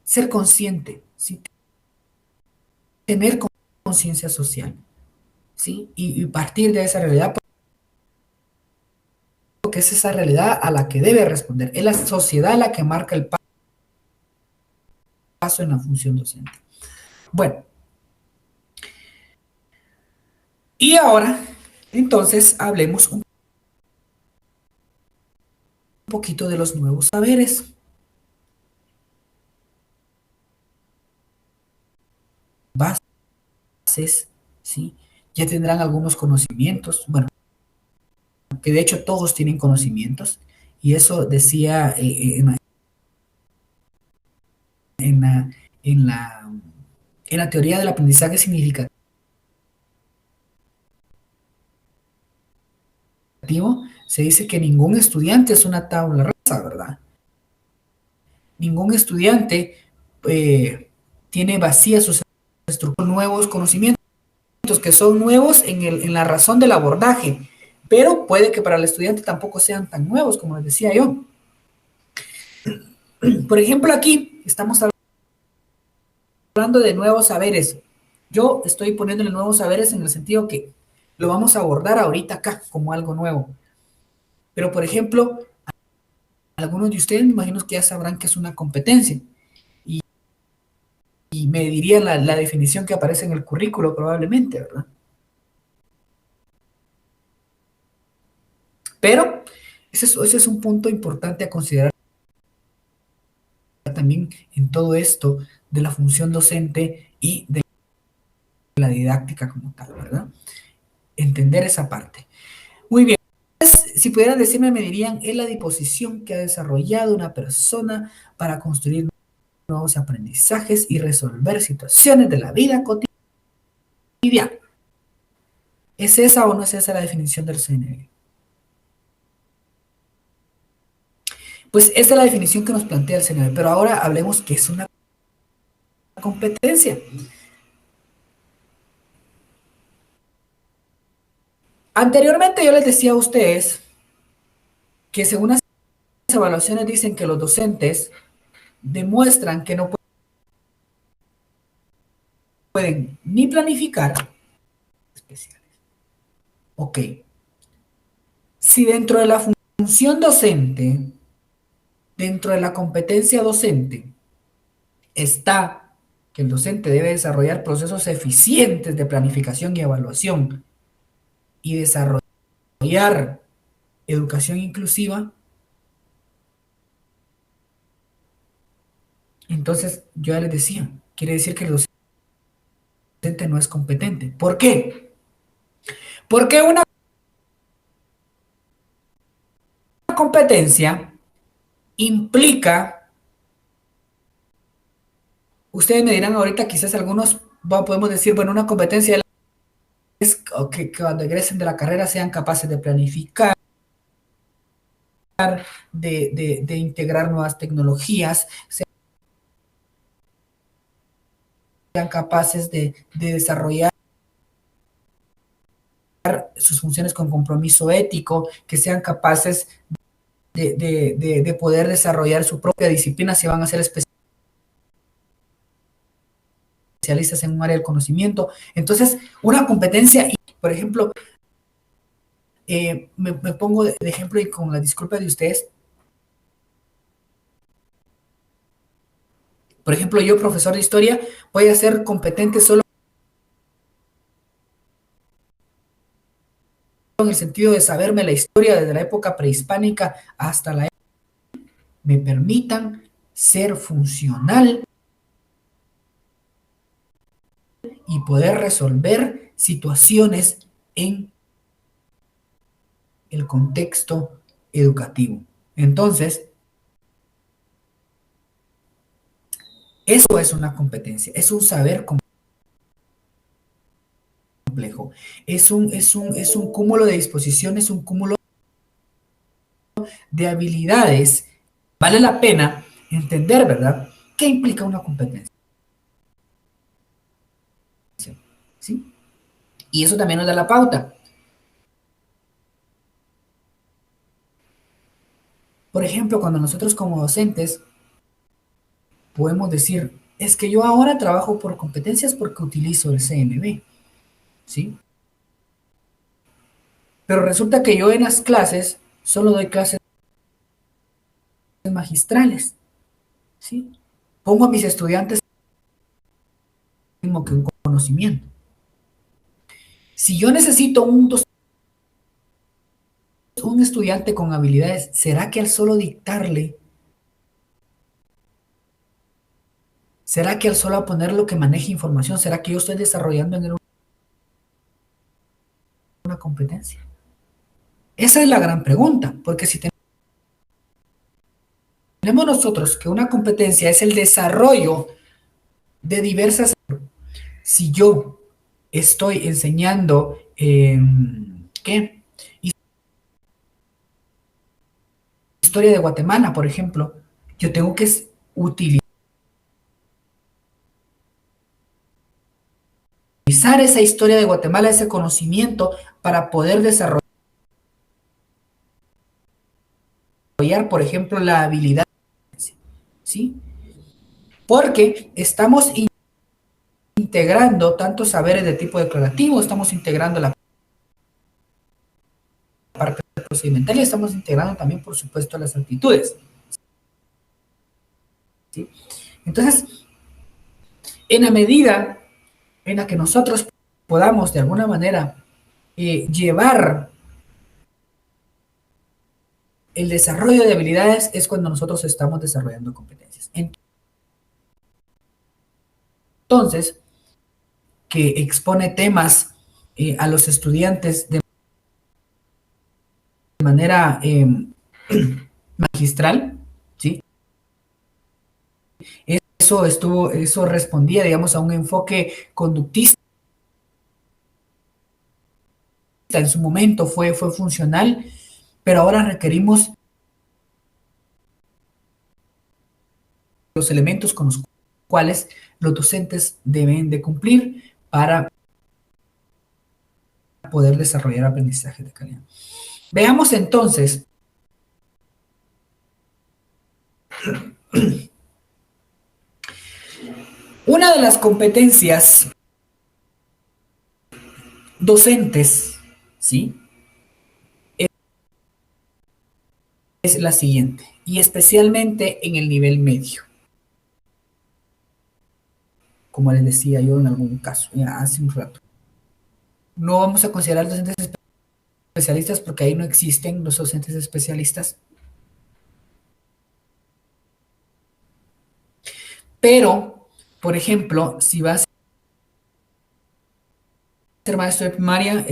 ser consciente, ¿sí? Tener conciencia social, ¿sí? Y partir de esa realidad, porque es esa realidad a la que debe responder. Es la sociedad la que marca el paso en la función docente. Bueno, y ahora, entonces, hablemos un poquito de los nuevos saberes. Bases, ¿sí? Ya tendrán algunos conocimientos, bueno, que de hecho todos tienen conocimientos, y eso decía en la, en la, en la teoría del aprendizaje significativo, se dice que ningún estudiante es una tabla rasa, ¿verdad? Ningún estudiante tiene vacías sus estructuras, nuevos conocimientos que son nuevos en la razón del abordaje, pero puede que para el estudiante tampoco sean tan nuevos, como les decía yo. Por ejemplo, aquí estamos hablando de nuevos saberes. Yo estoy poniéndole nuevos saberes en el sentido que lo vamos a abordar ahorita acá como algo nuevo. Pero, por ejemplo, algunos de ustedes me imagino que ya sabrán que es una competencia. Y me dirían la definición que aparece en el currículo probablemente, ¿verdad? Pero ese es un punto importante a considerar también en todo esto de la función docente y de la didáctica como tal, ¿verdad? Entender esa parte. Muy bien. Si pudieran decirme, me dirían, es la disposición que ha desarrollado una persona para construir nuevos aprendizajes y resolver situaciones de la vida cotidiana. ¿Es esa o no es esa la definición del CNV? Pues esa es la definición que nos plantea el CNV, pero ahora hablemos qué es una competencia. Anteriormente yo les decía a ustedes que según las evaluaciones dicen que los docentes demuestran que no pueden ni planificar especiales. Ok. Si dentro de la función docente, dentro de la competencia docente, está que el docente debe desarrollar procesos eficientes de planificación y evaluación y desarrollar educación inclusiva, entonces yo ya les decía, quiere decir que el docente no es competente. ¿Por qué? Porque una competencia implica, ustedes me dirán ahorita, quizás algunos podemos decir, bueno, una competencia es que cuando egresen de la carrera sean capaces de planificar, de integrar nuevas tecnologías, sean capaces de desarrollar sus funciones con compromiso ético, que sean capaces de poder desarrollar su propia disciplina si van a ser especialistas en un área del conocimiento. Entonces, una competencia, por ejemplo, me pongo de ejemplo y con la disculpa de ustedes. Por ejemplo, yo, profesor de historia, voy a ser competente solo en el sentido de saberme la historia desde la época prehispánica hasta la época me permitan ser funcional y poder resolver situaciones en el contexto educativo. Entonces, eso es una competencia, es un saber complejo, es un cúmulo de disposiciones, un cúmulo de habilidades. Vale la pena entender, ¿verdad?, qué implica una competencia. ¿Sí? Y eso también nos da la pauta. Por ejemplo, cuando nosotros como docentes podemos decir, es que yo ahora trabajo por competencias porque utilizo el CMB, ¿sí? Pero resulta que yo en las clases solo doy clases magistrales, ¿sí? pongo a mis estudiantes mismo que un conocimiento. Si yo necesito un estudiante con habilidades, ¿será que al solo dictarle, será que al solo ponerlo que maneje información, será que yo estoy desarrollando en él una competencia? Esa es la gran pregunta, porque si tenemos nosotros que una competencia es el desarrollo de diversas, si yo estoy enseñando, ¿qué? Historia de Guatemala, por ejemplo, yo tengo que utilizar esa historia de Guatemala, ese conocimiento, para poder desarrollar, por ejemplo, la habilidad, ¿sí? Porque estamos integrando tantos saberes de tipo declarativo, estamos integrando la parte procedimental y estamos integrando también, por supuesto, las actitudes, ¿sí? Entonces, en la medida en la que nosotros podamos de alguna manera llevar el desarrollo de habilidades, es cuando nosotros estamos desarrollando competencias. Entonces, que expone temas a los estudiantes de manera magistral, ¿sí? Eso respondía, digamos, a un enfoque conductista. En su momento fue funcional, pero ahora requerimos los elementos con los cuales los docentes deben de cumplir para poder desarrollar aprendizaje de calidad. Veamos entonces una de las competencias docentes, ¿sí? Es la siguiente, y especialmente en el nivel medio. Como les decía yo en algún caso, ya hace un rato. No vamos a considerar docentes especialistas porque ahí no existen los docentes especialistas. Pero, por ejemplo, si vas a ser maestro de primaria,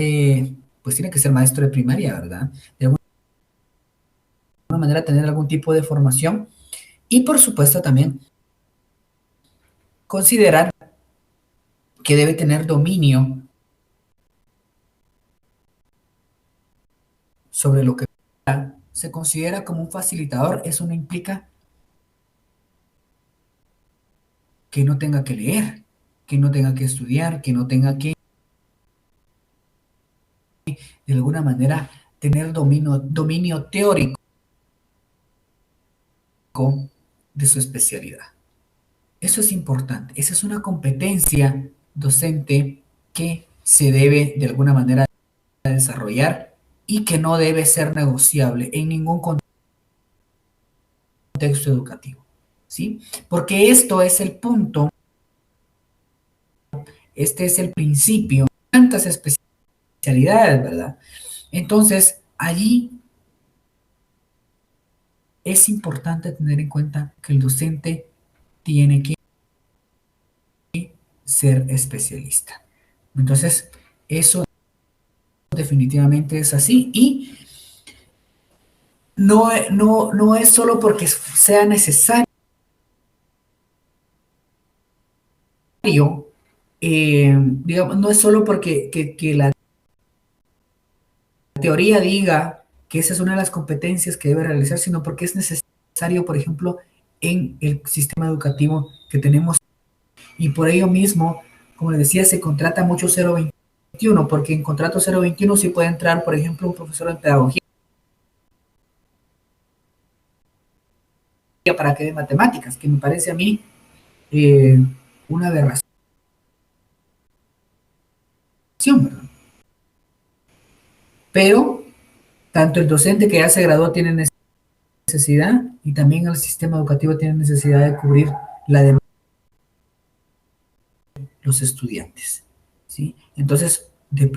pues tiene que ser maestro de primaria, ¿verdad? De alguna manera tener algún tipo de formación y, por supuesto, también considerar que debe tener dominio sobre lo que se considera como un facilitador. Eso no implica que no tenga que leer, que no tenga que estudiar, que no tenga que, de alguna manera, tener dominio teórico de su especialidad. Eso es importante. Esa es una competencia docente que se debe, de alguna manera, desarrollar y que no debe ser negociable en ningún contexto educativo, ¿sí? Porque esto es el punto, este es el principio, tantas especialidades, ¿verdad? Entonces, allí es importante tener en cuenta que el docente tiene que ser especialista. Entonces, eso definitivamente es así y no es solo porque sea necesario, digamos, no es solo porque que la teoría diga que esa es una de las competencias que debe realizar, sino porque es necesario, por ejemplo, en el sistema educativo que tenemos. Y por ello mismo, como les decía, se contrata mucho 021, porque en contrato 021 sí puede entrar, por ejemplo, un profesor de pedagogía para que dé matemáticas, que me parece a mí una aberración, ¿verdad? Pero tanto el docente que ya se graduó tiene necesidad y también el sistema educativo tiene necesidad de cubrir la de los estudiantes, ¿sí? Entonces, de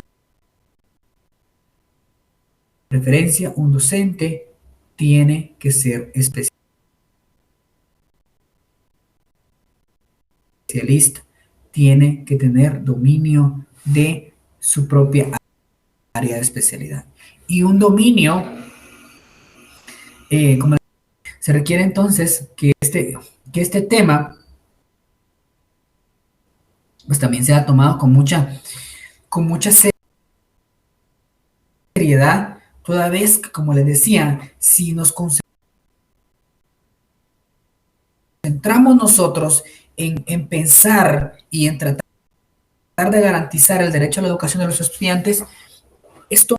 preferencia, un docente tiene que ser especialista, tiene que tener dominio de su propia área de especialidad. Y un dominio, como se requiere entonces que este tema pues también sea tomado con mucha seriedad, toda vez que, como les decía, si nos concentramos nosotros en pensar y en tratar de garantizar el derecho a la educación de los estudiantes, esto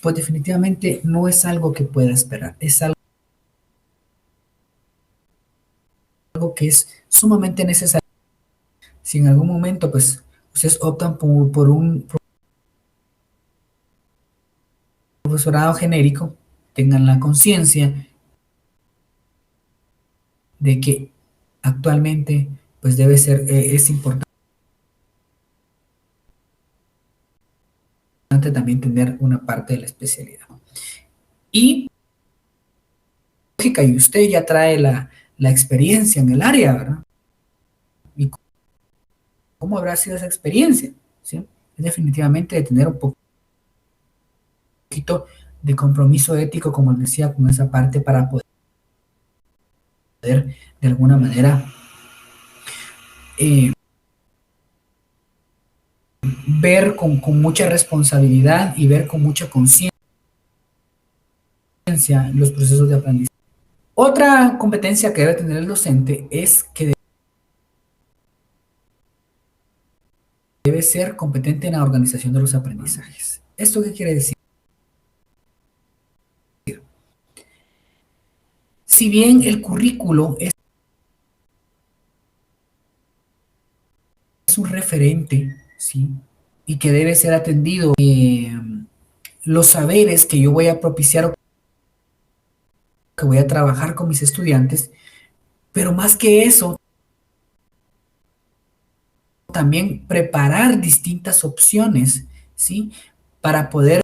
pues definitivamente no es algo que pueda esperar, es algo que es sumamente necesario. Si en algún momento pues ustedes optan por un profesorado genérico, tengan la conciencia de que actualmente pues debe ser, es importante también tener una parte de la especialidad. Y lógica, y usted ya trae la experiencia en el área, ¿verdad? ¿Y cómo habrá sido esa experiencia? ¿Sí? Es definitivamente de tener un poquito de compromiso ético, como les decía, con esa parte para poder de alguna manera eh, ver con mucha responsabilidad y ver con mucha conciencia los procesos de aprendizaje. Otra competencia que debe tener el docente es que debe ser competente en la organización de los aprendizajes. ¿Esto qué quiere decir? Si bien el currículo es un referente, ¿sí? Y que debe ser atendido, los saberes que yo voy a propiciar o que voy a trabajar con mis estudiantes, pero más que eso, también preparar distintas opciones, ¿sí? Para poder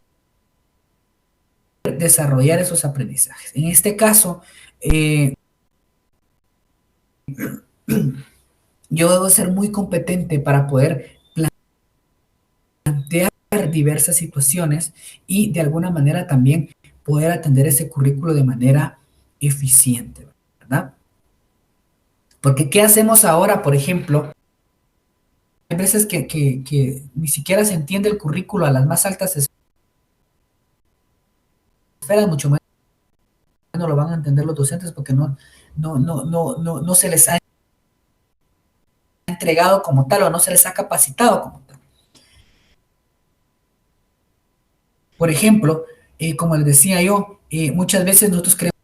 desarrollar esos aprendizajes. En este caso, yo debo ser muy competente para poder plantear diversas situaciones y de alguna manera también poder atender ese currículo de manera eficiente, ¿verdad? Porque ¿qué hacemos ahora, por ejemplo? Hay veces que ni siquiera se entiende el currículo a las más altas esferas, mucho menos lo van a entender los docentes porque no se les ha entregado como tal o no se les ha capacitado como tal. Por ejemplo, como les decía yo, muchas veces nosotros queremos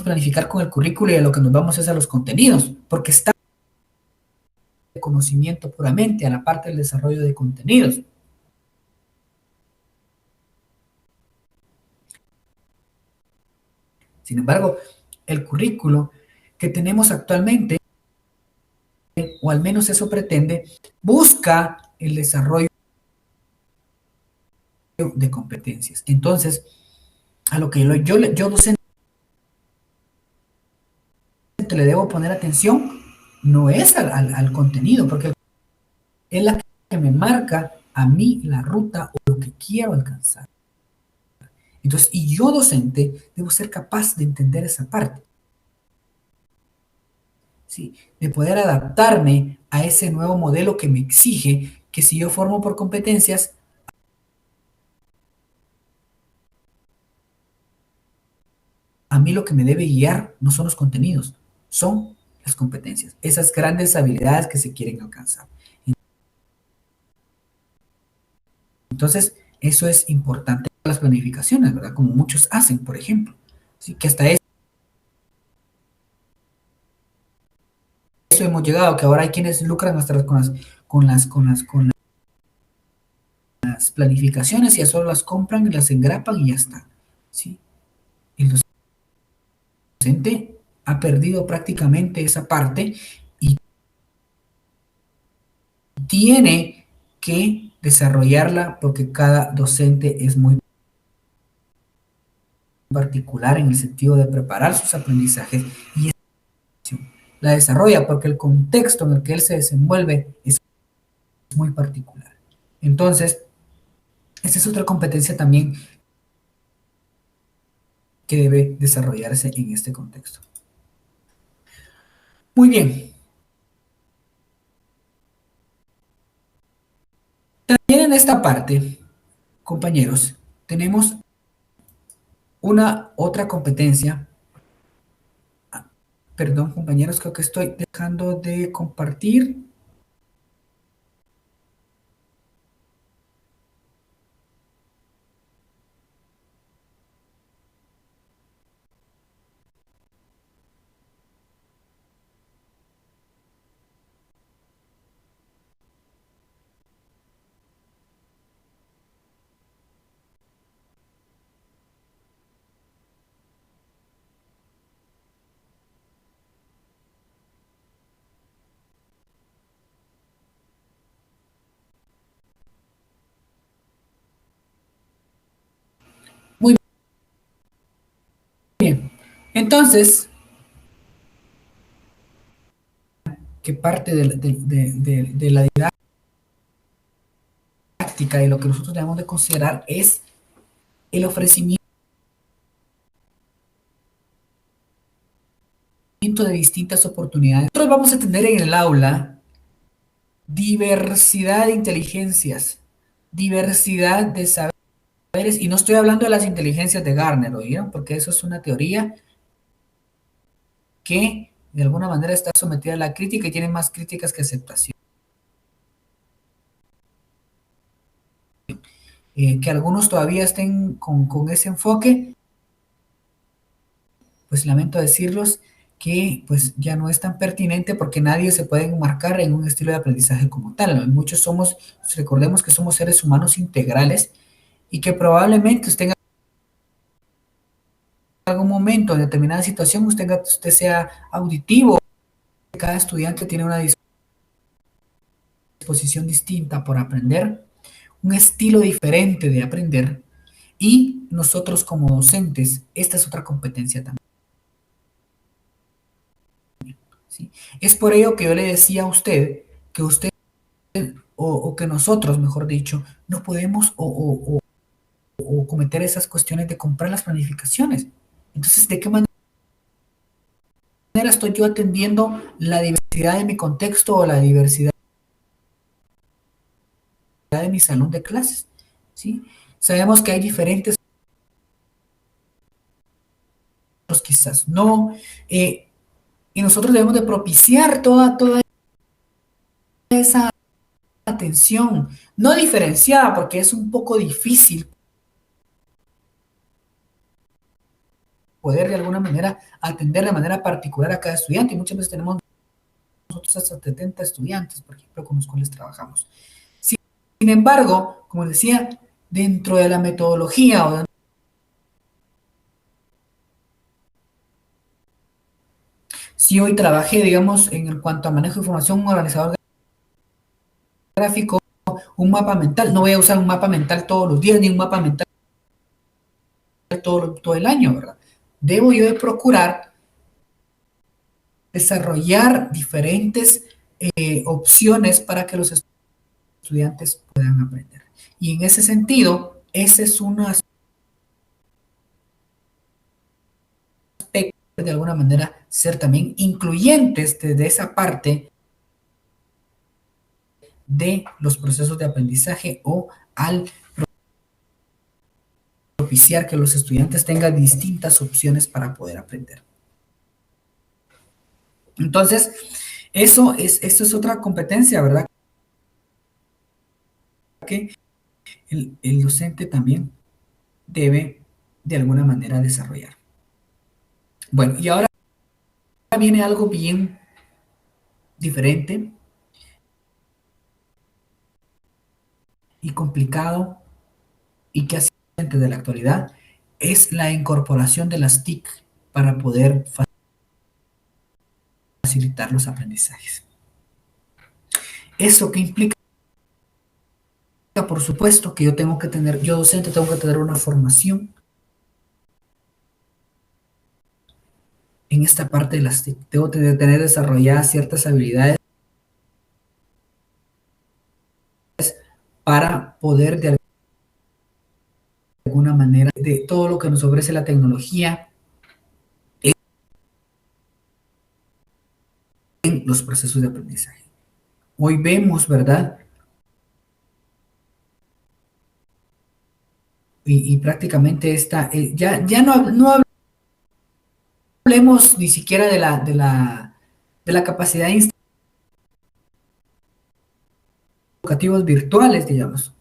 planificar con el currículo y a lo que nos vamos es a los contenidos, porque está de conocimiento puramente a la parte del desarrollo de contenidos. Sin embargo, el currículo que tenemos actualmente, o al menos eso pretende, busca el desarrollo de competencias. Entonces, a lo que yo docente le debo poner atención no es al contenido, porque es la que me marca a mí la ruta o lo que quiero alcanzar. Entonces, y yo docente debo ser capaz de entender esa parte, ¿sí? De poder adaptarme a ese nuevo modelo que me exige que si yo formo por competencias, a mí lo que me debe guiar no son los contenidos, son las competencias, esas grandes habilidades que se quieren alcanzar. Entonces, eso es importante en las planificaciones, ¿verdad? Como muchos hacen, por ejemplo. ¿Sí? Que hasta eso hemos llegado, que ahora hay quienes lucran hasta con las planificaciones y ya solo las compran y las engrapan y ya está. ¿Sí? El docente ha perdido prácticamente esa parte y tiene que desarrollarla porque cada docente es muy particular en el sentido de preparar sus aprendizajes y la desarrolla porque el contexto en el que él se desenvuelve es muy particular. Entonces, esta es otra competencia también que debe desarrollarse en este contexto. Muy bien. También en esta parte, compañeros, tenemos una otra competencia. Perdón, compañeros, creo que estoy dejando de compartir. Muy bien. Entonces, que parte de la didáctica y lo que nosotros debemos de considerar es el ofrecimiento de distintas oportunidades. Nosotros vamos a tener en el aula diversidad de inteligencias, diversidad de saberes, y no estoy hablando de las inteligencias de Garner, ¿oyeron? Porque eso es una teoría que de alguna manera está sometida a la crítica y tiene más críticas que aceptación. Que algunos todavía estén con ese enfoque, pues lamento decirlos que pues ya no es tan pertinente porque nadie se puede enmarcar en un estilo de aprendizaje como tal. Muchos somos, recordemos que somos seres humanos integrales y que probablemente usted en algún momento, en determinada situación, usted sea auditivo. Cada estudiante tiene una disposición distinta por aprender, un estilo diferente de aprender y nosotros como docentes, esta es otra competencia también. ¿Sí? Es por ello que yo le decía a usted que usted o que nosotros, mejor dicho, no podemos o cometer esas cuestiones de comprar las planificaciones. Entonces, ¿de qué manera estoy yo atendiendo la diversidad de mi contexto o la diversidad de mi salón de clases? ¿Sí? Sabemos que hay diferentes, quizás no, y nosotros debemos de propiciar toda esa atención, no diferenciada, porque es un poco difícil poder de alguna manera atender de manera particular a cada estudiante, y muchas veces tenemos nosotros hasta 70 estudiantes, por ejemplo, con los cuales trabajamos. Sin embargo, como decía, dentro de la metodología o si hoy trabajé, digamos, en cuanto a manejo de información, un organizador gráfico, un mapa mental, no voy a usar un mapa mental todos los días, ni un mapa mental todo el año, ¿verdad? Debo yo de procurar desarrollar diferentes opciones para que los estudiantes puedan aprender. Y en ese sentido, ese es un aspecto de alguna manera ser también incluyentes desde esa parte de los procesos de aprendizaje o al propiciar que los estudiantes tengan distintas opciones para poder aprender. Entonces, esto es otra competencia, ¿verdad? Que el docente también debe de alguna manera desarrollar. Bueno, y ahora viene algo bien diferente y complicado y que hace de la actualidad, es la incorporación de las TIC para poder facilitar los aprendizajes. ¿Eso qué implica? Por supuesto que yo docente tengo que tener una formación en esta parte de las TIC. Debo tener desarrolladas ciertas habilidades para poder de alguna manera de todo lo que nos ofrece la tecnología en los procesos de aprendizaje. Hoy vemos, ¿verdad? Y prácticamente ya no hablemos ni siquiera de la capacidad de educativos virtuales, digamos.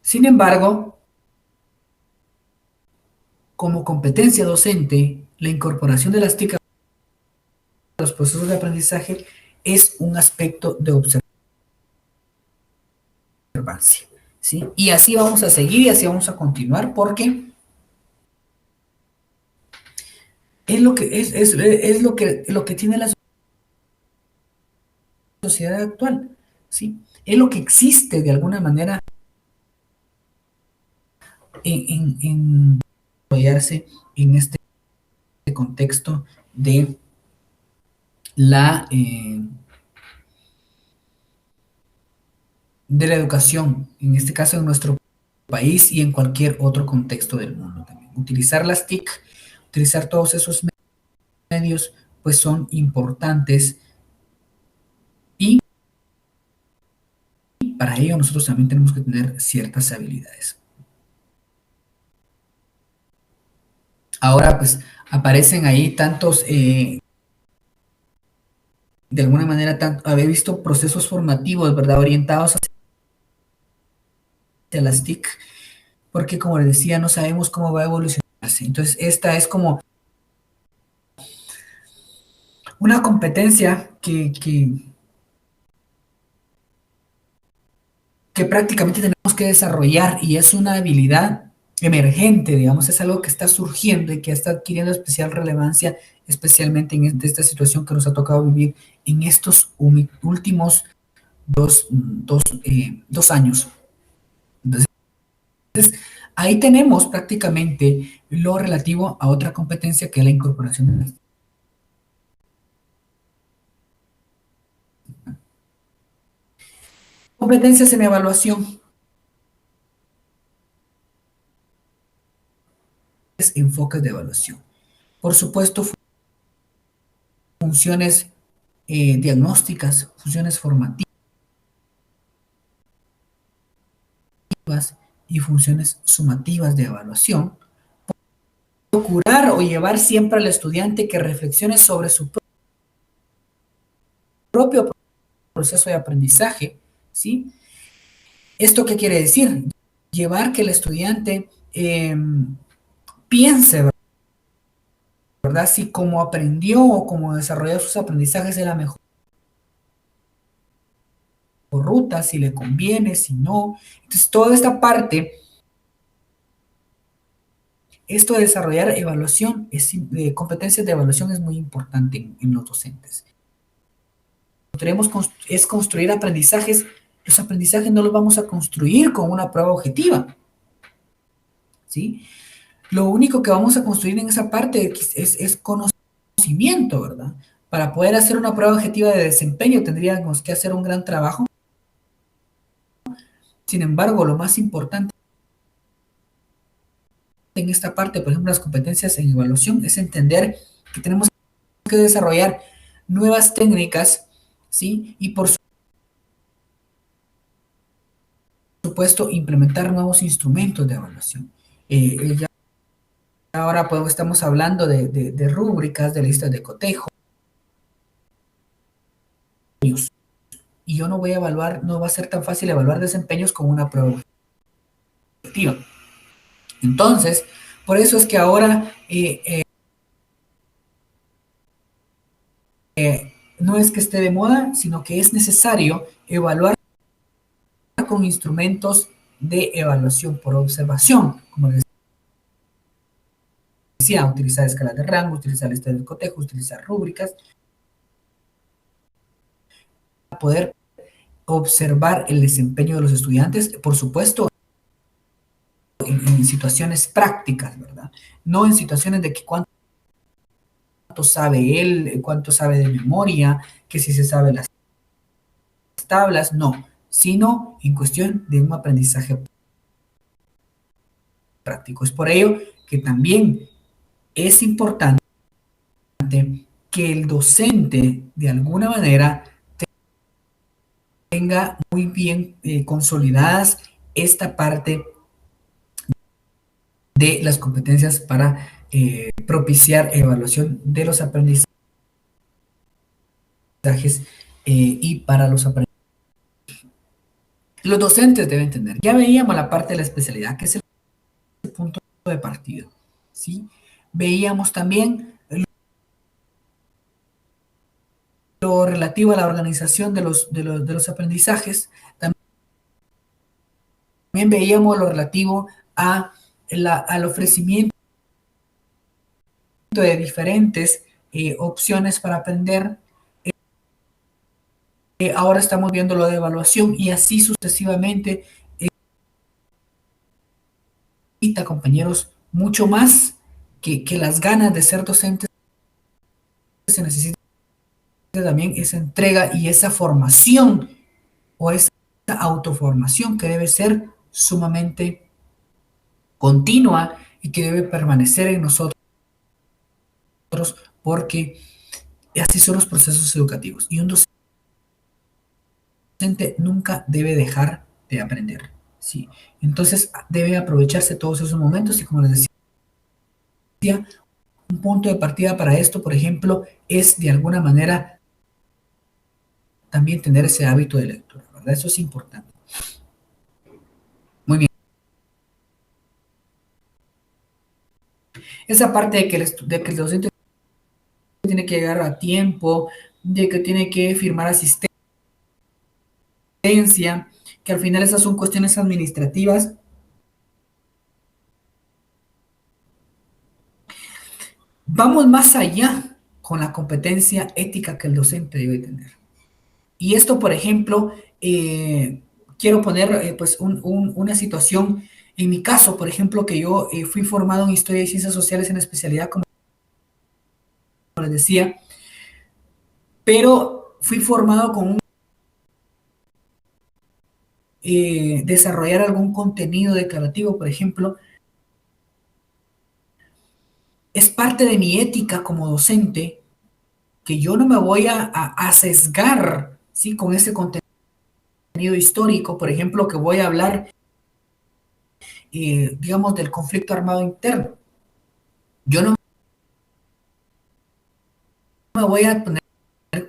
Sin embargo, como competencia docente, la incorporación de las TIC a los procesos de aprendizaje es un aspecto de observancia, ¿sí? Y así vamos a seguir y así vamos a continuar porque es lo que tiene la sociedad actual, ¿sí? Es lo que existe de alguna manera en desarrollarse en este contexto de de la educación, en este caso en nuestro país y en cualquier otro contexto del mundo también. Utilizar las TIC, utilizar todos esos medios, pues son importantes y para ello nosotros también tenemos que tener ciertas habilidades. Ahora, pues, aparecen ahí tantos, de alguna manera, había visto procesos formativos, ¿verdad?, orientados hacia las TIC, porque como les decía, no sabemos cómo va a evolucionarse. Entonces, esta es como una competencia que prácticamente tenemos que desarrollar y es una habilidad emergente, digamos, es algo que está surgiendo y que está adquiriendo especial relevancia, especialmente en esta situación que nos ha tocado vivir en estos últimos dos años. Entonces, ahí tenemos prácticamente lo relativo a otra competencia que es la incorporación de las competencias en evaluación. Enfoques de evaluación. Por supuesto, funciones diagnósticas, funciones formativas y funciones sumativas de evaluación. Procurar o llevar siempre al estudiante que reflexione sobre su propio proceso de aprendizaje, ¿sí? ¿Esto qué quiere decir? Llevar que el estudiante piense, ¿verdad? Si cómo aprendió o cómo desarrolló sus aprendizajes es la mejor ruta, si le conviene, si no. Entonces, toda esta parte, esto de desarrollar evaluación, competencias de evaluación es muy importante en los docentes. Queremos es construir aprendizajes. Los aprendizajes no los vamos a construir con una prueba objetiva, ¿sí? Lo único que vamos a construir en esa parte es conocimiento, ¿verdad? Para poder hacer una prueba objetiva de desempeño tendríamos que hacer un gran trabajo. Sin embargo, lo más importante en esta parte, por ejemplo, las competencias en evaluación, es entender que tenemos que desarrollar nuevas técnicas, ¿sí? Y por supuesto, implementar nuevos instrumentos de evaluación. Ya ahora pues, estamos hablando de rúbricas, de listas de cotejo. Y yo no voy a evaluar, no va a ser tan fácil evaluar desempeños con una prueba objetiva. Entonces, por eso es que ahora no es que esté de moda, sino que es necesario evaluar con instrumentos de evaluación por observación, como les decía, utilizar escalas de rango, utilizar listas de cotejo, utilizar rúbricas, poder observar el desempeño de los estudiantes, por supuesto, en situaciones prácticas, ¿verdad? No en situaciones de que cuánto sabe él, cuánto sabe de memoria, que si se sabe las tablas, no, sino en cuestión de un aprendizaje práctico. Es por ello que también es importante que el docente, de alguna manera, tenga muy bien consolidadas esta parte de las competencias para propiciar evaluación de los aprendizajes y para los aprendizajes. Los docentes deben tener. Ya veíamos la parte de la especialidad, que es el punto de partida, ¿sí? Veíamos también lo relativo a la organización de los aprendizajes. También veíamos lo relativo al ofrecimiento de diferentes opciones para aprender. Ahora estamos viendo lo de evaluación y así sucesivamente. Compañeros, mucho más que las ganas de ser docentes, se necesita también esa entrega y esa formación o esa autoformación que debe ser sumamente continua y que debe permanecer en nosotros, porque así son los procesos educativos y un docente nunca debe dejar de aprender, ¿sí? Entonces debe aprovecharse todos esos momentos y, como les decía, un punto de partida para esto, por ejemplo, es de alguna manera también tener ese hábito de lectura, ¿verdad? Eso es importante. Muy bien. Esa parte de que el docente tiene que llegar a tiempo, de que tiene que firmar asistencia, que al final esas son cuestiones administrativas. Vamos más allá con la competencia ética que el docente debe tener. Y esto, por ejemplo, quiero poner pues una situación. En mi caso, por ejemplo, que yo fui formado en Historia y Ciencias Sociales en especialidad, como les decía, pero fui formado con un desarrollar algún contenido declarativo, por ejemplo, es parte de mi ética como docente que yo no me voy a sesgar, ¿sí? Con ese contenido histórico, por ejemplo, que voy a hablar, digamos, del conflicto armado interno. Yo no me voy a poner,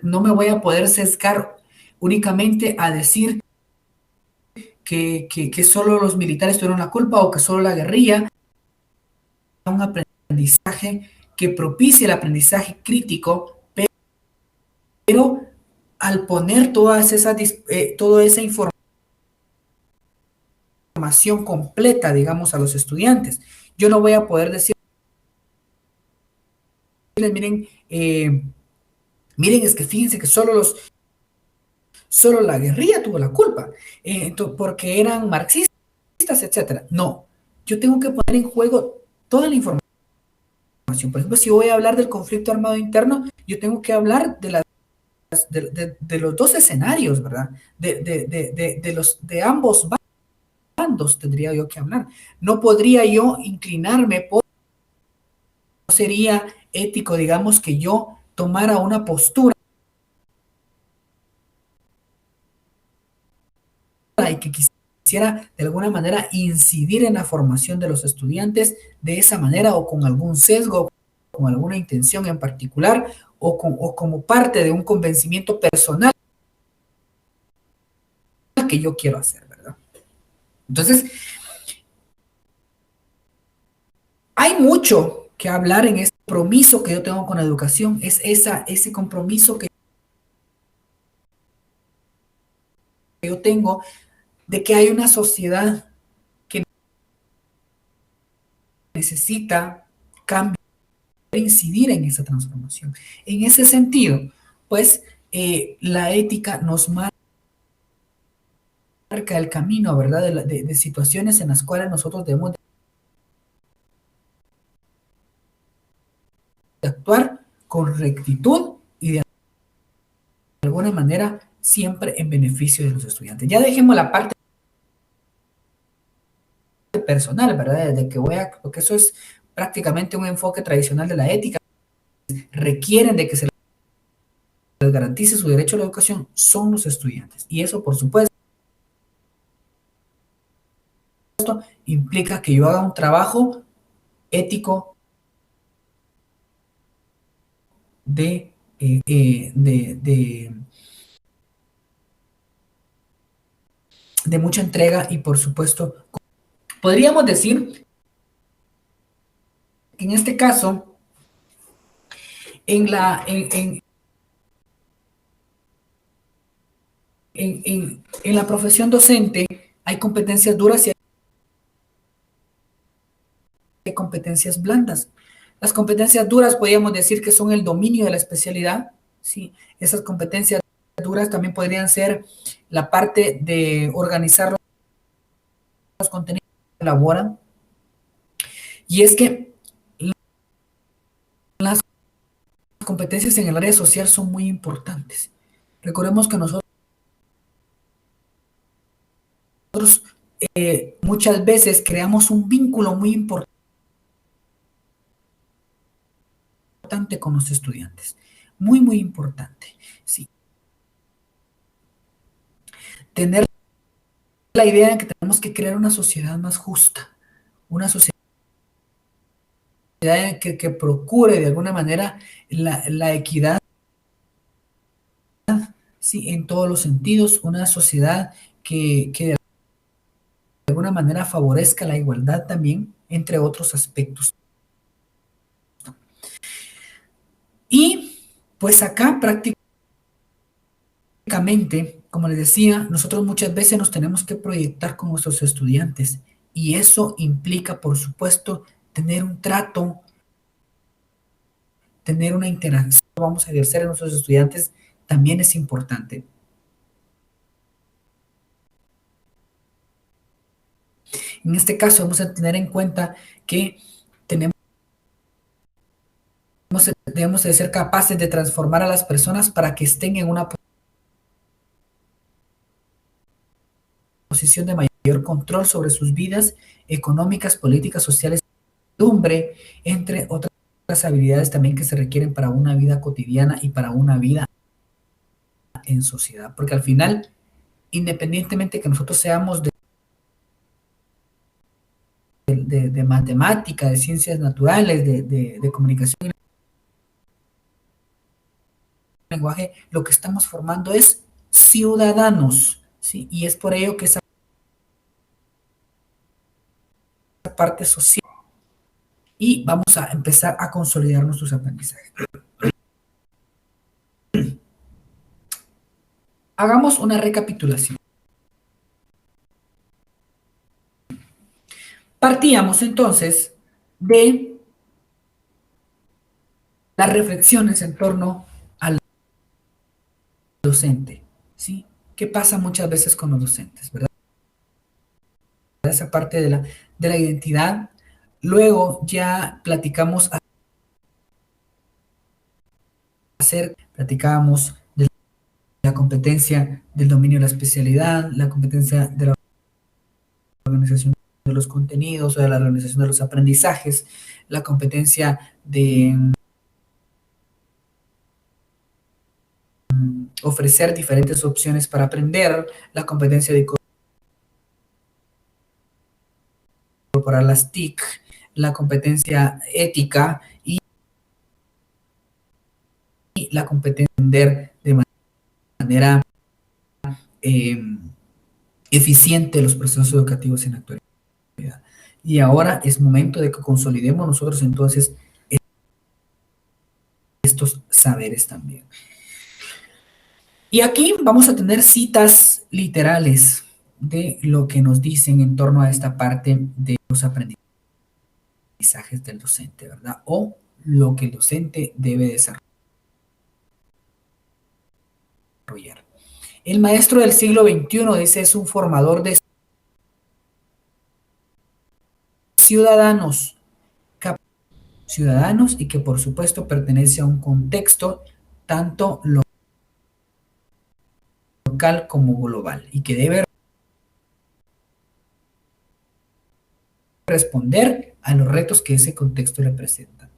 no me voy a poder sesgar únicamente a decir que solo los militares tuvieron la culpa o que solo la guerrilla. Un aprendizaje que propicie el aprendizaje crítico, pero al poner toda esa información completa, digamos, a los estudiantes, yo no voy a poder decirles, miren, miren, es que fíjense que solo la guerrilla tuvo la culpa, porque eran marxistas, etcétera. No, yo tengo que poner en juego toda la información. Por ejemplo, si voy a hablar del conflicto armado interno, yo tengo que hablar de los dos escenarios, ¿verdad? De ambos bandos tendría yo que hablar. No podría yo inclinarme no sería ético, digamos, que yo tomara una postura y que quisiera de alguna manera incidir en la formación de los estudiantes de esa manera o con algún sesgo, con alguna intención en particular o como parte de un convencimiento personal que yo quiero hacer, ¿verdad? Entonces, hay mucho que hablar en este compromiso que yo tengo con la educación, es ese compromiso que yo tengo de que hay una sociedad que necesita cambiar, incidir en esa transformación. En ese sentido, pues, la ética nos marca el camino, ¿verdad? De situaciones en las cuales nosotros debemos de actuar con rectitud y de alguna manera siempre en beneficio de los estudiantes. Ya dejemos la parte personal, ¿verdad? De que porque eso es prácticamente un enfoque tradicional de la ética. Requieren de que se les garantice su derecho a la educación son los estudiantes. Y eso, por supuesto, implica que yo haga un trabajo ético de, de mucha entrega y, por supuesto, podríamos decir que en este caso, en la profesión docente hay competencias duras y hay competencias blandas. Las competencias duras podríamos decir que son el dominio de la especialidad, ¿sí? Esas competencias duras también podrían ser la parte de organizar los contenidos que elaboran. Y es que las competencias en el área social son muy importantes. Recordemos que nosotros muchas veces creamos un vínculo muy importante con los estudiantes. Muy, muy importante. Sí. Tener la idea de que tenemos que crear una sociedad más justa, una sociedad que procure de alguna manera la equidad, sí, en todos los sentidos, una sociedad que de alguna manera favorezca la igualdad también, entre otros aspectos. Y pues acá prácticamente, como les decía, nosotros muchas veces nos tenemos que proyectar con nuestros estudiantes y eso implica, por supuesto, tener un trato, tener una interacción que vamos a ejercer en nuestros estudiantes también es importante. En este caso, vamos a tener en cuenta que debemos de ser capaces de transformar a las personas para que estén en una posición de mayor control sobre sus vidas económicas, políticas, sociales, entre otras habilidades también que se requieren para una vida cotidiana y para una vida en sociedad. Porque al final, independientemente que nosotros seamos de matemática, de ciencias naturales, de comunicación y lenguaje, lo que estamos formando es ciudadanos, ¿sí? Y es por ello que esa parte social y vamos a empezar a consolidar nuestros aprendizajes. Hagamos una recapitulación. Partíamos entonces de las reflexiones en torno al docente, ¿sí? ¿Qué pasa muchas veces con los docentes, verdad? Esa parte de la identidad. Luego ya platicábamos de la competencia del dominio de la especialidad, la competencia de la organización de los contenidos o de la organización de los aprendizajes, la competencia de ofrecer diferentes opciones para aprender, la competencia de incorporar las TIC, la competencia ética y la competencia de entender de manera eficiente los procesos educativos en la actualidad. Y ahora es momento de que consolidemos nosotros entonces estos saberes también. Y aquí vamos a tener citas literales de lo que nos dicen en torno a esta parte de los aprendizajes del docente, ¿verdad? O lo que el docente debe desarrollar. El maestro del siglo XXI, dice, es un formador de ciudadanos, ciudadanos y que por supuesto pertenece a un contexto tanto local como global y que debe responder a los retos que ese contexto le presenta.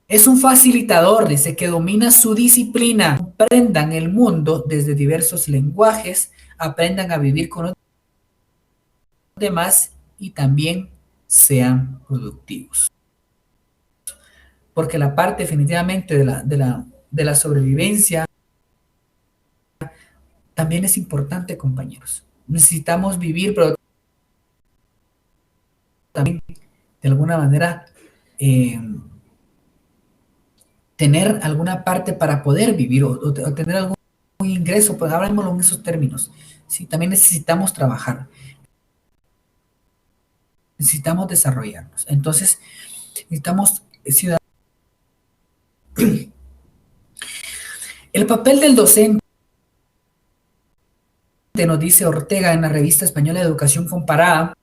Es un facilitador, dice, que domina su disciplina, aprendan el mundo desde diversos lenguajes, aprendan a vivir con los demás y también sean productivos. Porque la parte definitivamente de la sobrevivencia también es importante, compañeros. Necesitamos vivir, pero también de alguna manera tener alguna parte para poder vivir o tener algún ingreso, pues hablemoslo en esos términos. Sí, también necesitamos trabajar, necesitamos desarrollarnos. Entonces, necesitamos ciudadanos. El papel del docente, nos dice Ortega en la revista española de Educación Comparada,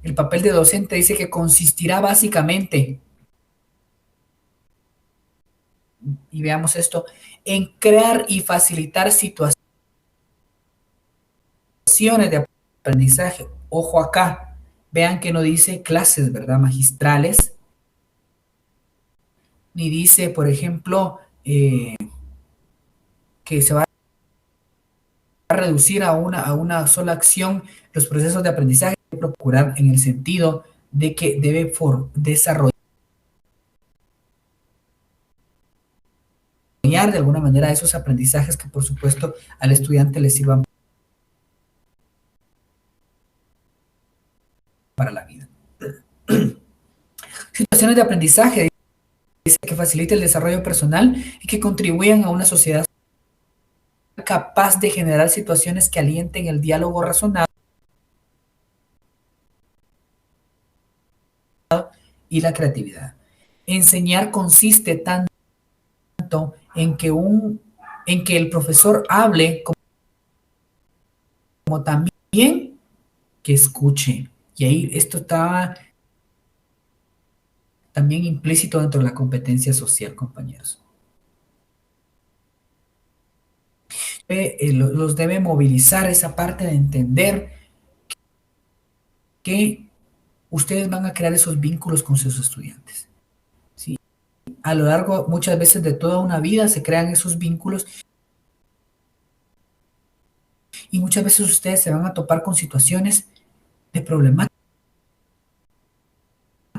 el papel de docente dice que consistirá básicamente, y veamos esto, en crear y facilitar situaciones de aprendizaje. Ojo acá, vean que no dice clases, ¿verdad? Magistrales, ni dice, por ejemplo, que se va a reducir a una sola acción los procesos de aprendizaje, procurar en el sentido de que debe desarrollar de alguna manera esos aprendizajes que por supuesto al estudiante le sirvan para la vida. Situaciones de aprendizaje, dice, que facilite el desarrollo personal y que contribuyan a una sociedad capaz de generar situaciones que alienten el diálogo razonado y la creatividad. Enseñar consiste tanto en que el profesor hable como también que escuche. Y ahí esto está también implícito dentro de la competencia social, compañeros. Los debe movilizar esa parte de entender que ustedes van a crear esos vínculos con sus estudiantes. ¿Sí? A lo largo, muchas veces de toda una vida, se crean esos vínculos y muchas veces ustedes se van a topar con situaciones de problemática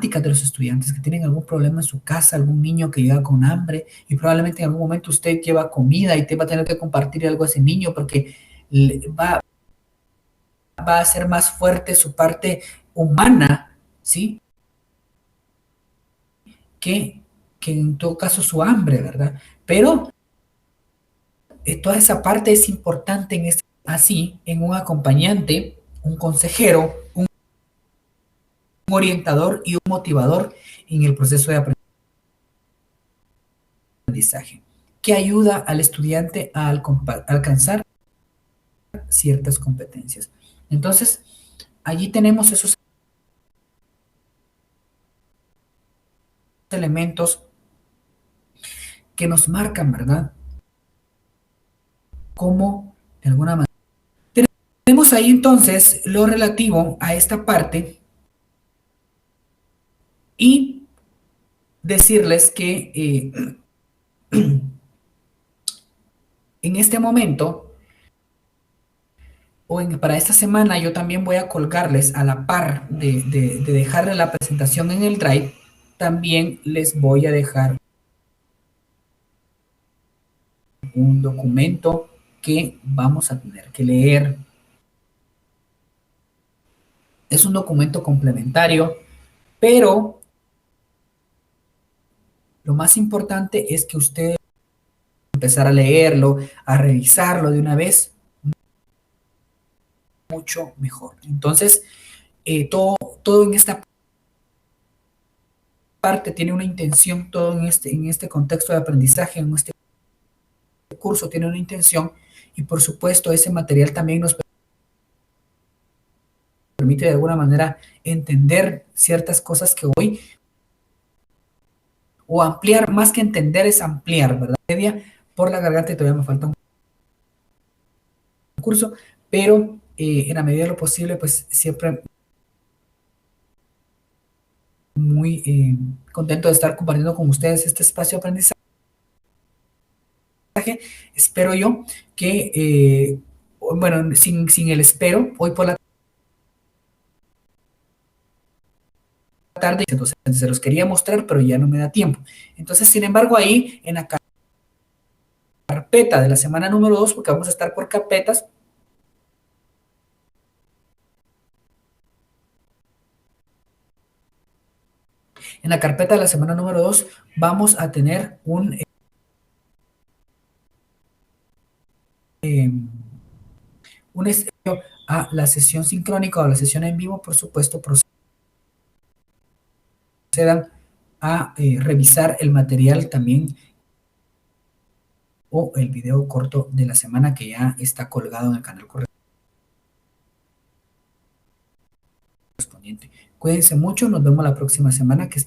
de los estudiantes que tienen algún problema en su casa, algún niño que llega con hambre y probablemente en algún momento usted lleva comida y te va a tener que compartir algo a ese niño porque va a ser más fuerte su parte humana, ¿sí? Que en todo caso su hambre, ¿verdad? Pero toda esa parte es importante así, en un acompañante, un consejero, un orientador y un motivador en el proceso de aprendizaje, que ayuda al estudiante a alcanzar ciertas competencias. Entonces, allí tenemos esos elementos que nos marcan, ¿verdad? Como, de alguna manera, tenemos ahí entonces lo relativo a esta parte y decirles que en este momento para esta semana yo también voy a colgarles a la par de dejarle la presentación en el Drive, también les voy a dejar un documento que vamos a tener que leer. Es un documento complementario, pero lo más importante es que ustedes empezar a leerlo, a revisarlo de una vez, mucho mejor. Entonces, todo en esta parte tiene una intención, todo en este contexto de aprendizaje, en este curso tiene una intención, y por supuesto ese material también nos permite de alguna manera entender ciertas cosas que hoy, o ampliar, más que entender es ampliar, ¿verdad? Media por la garganta y todavía me falta un curso, pero en la medida de lo posible, pues siempre muy contento de estar compartiendo con ustedes este espacio de aprendizaje. Espero yo que, bueno, sin el espero, hoy por la tarde, entonces se los quería mostrar, pero ya no me da tiempo. Entonces, sin embargo, ahí en la carpeta de la semana número 2, porque vamos a estar por carpetas, en la carpeta de la semana número 2 vamos a tener un estudio a la sesión sincrónica o a la sesión en vivo. Por supuesto, procedan a revisar el material también o el video corto de la semana que ya está colgado en el canal correspondiente. Cuídense mucho, nos vemos la próxima semana. Que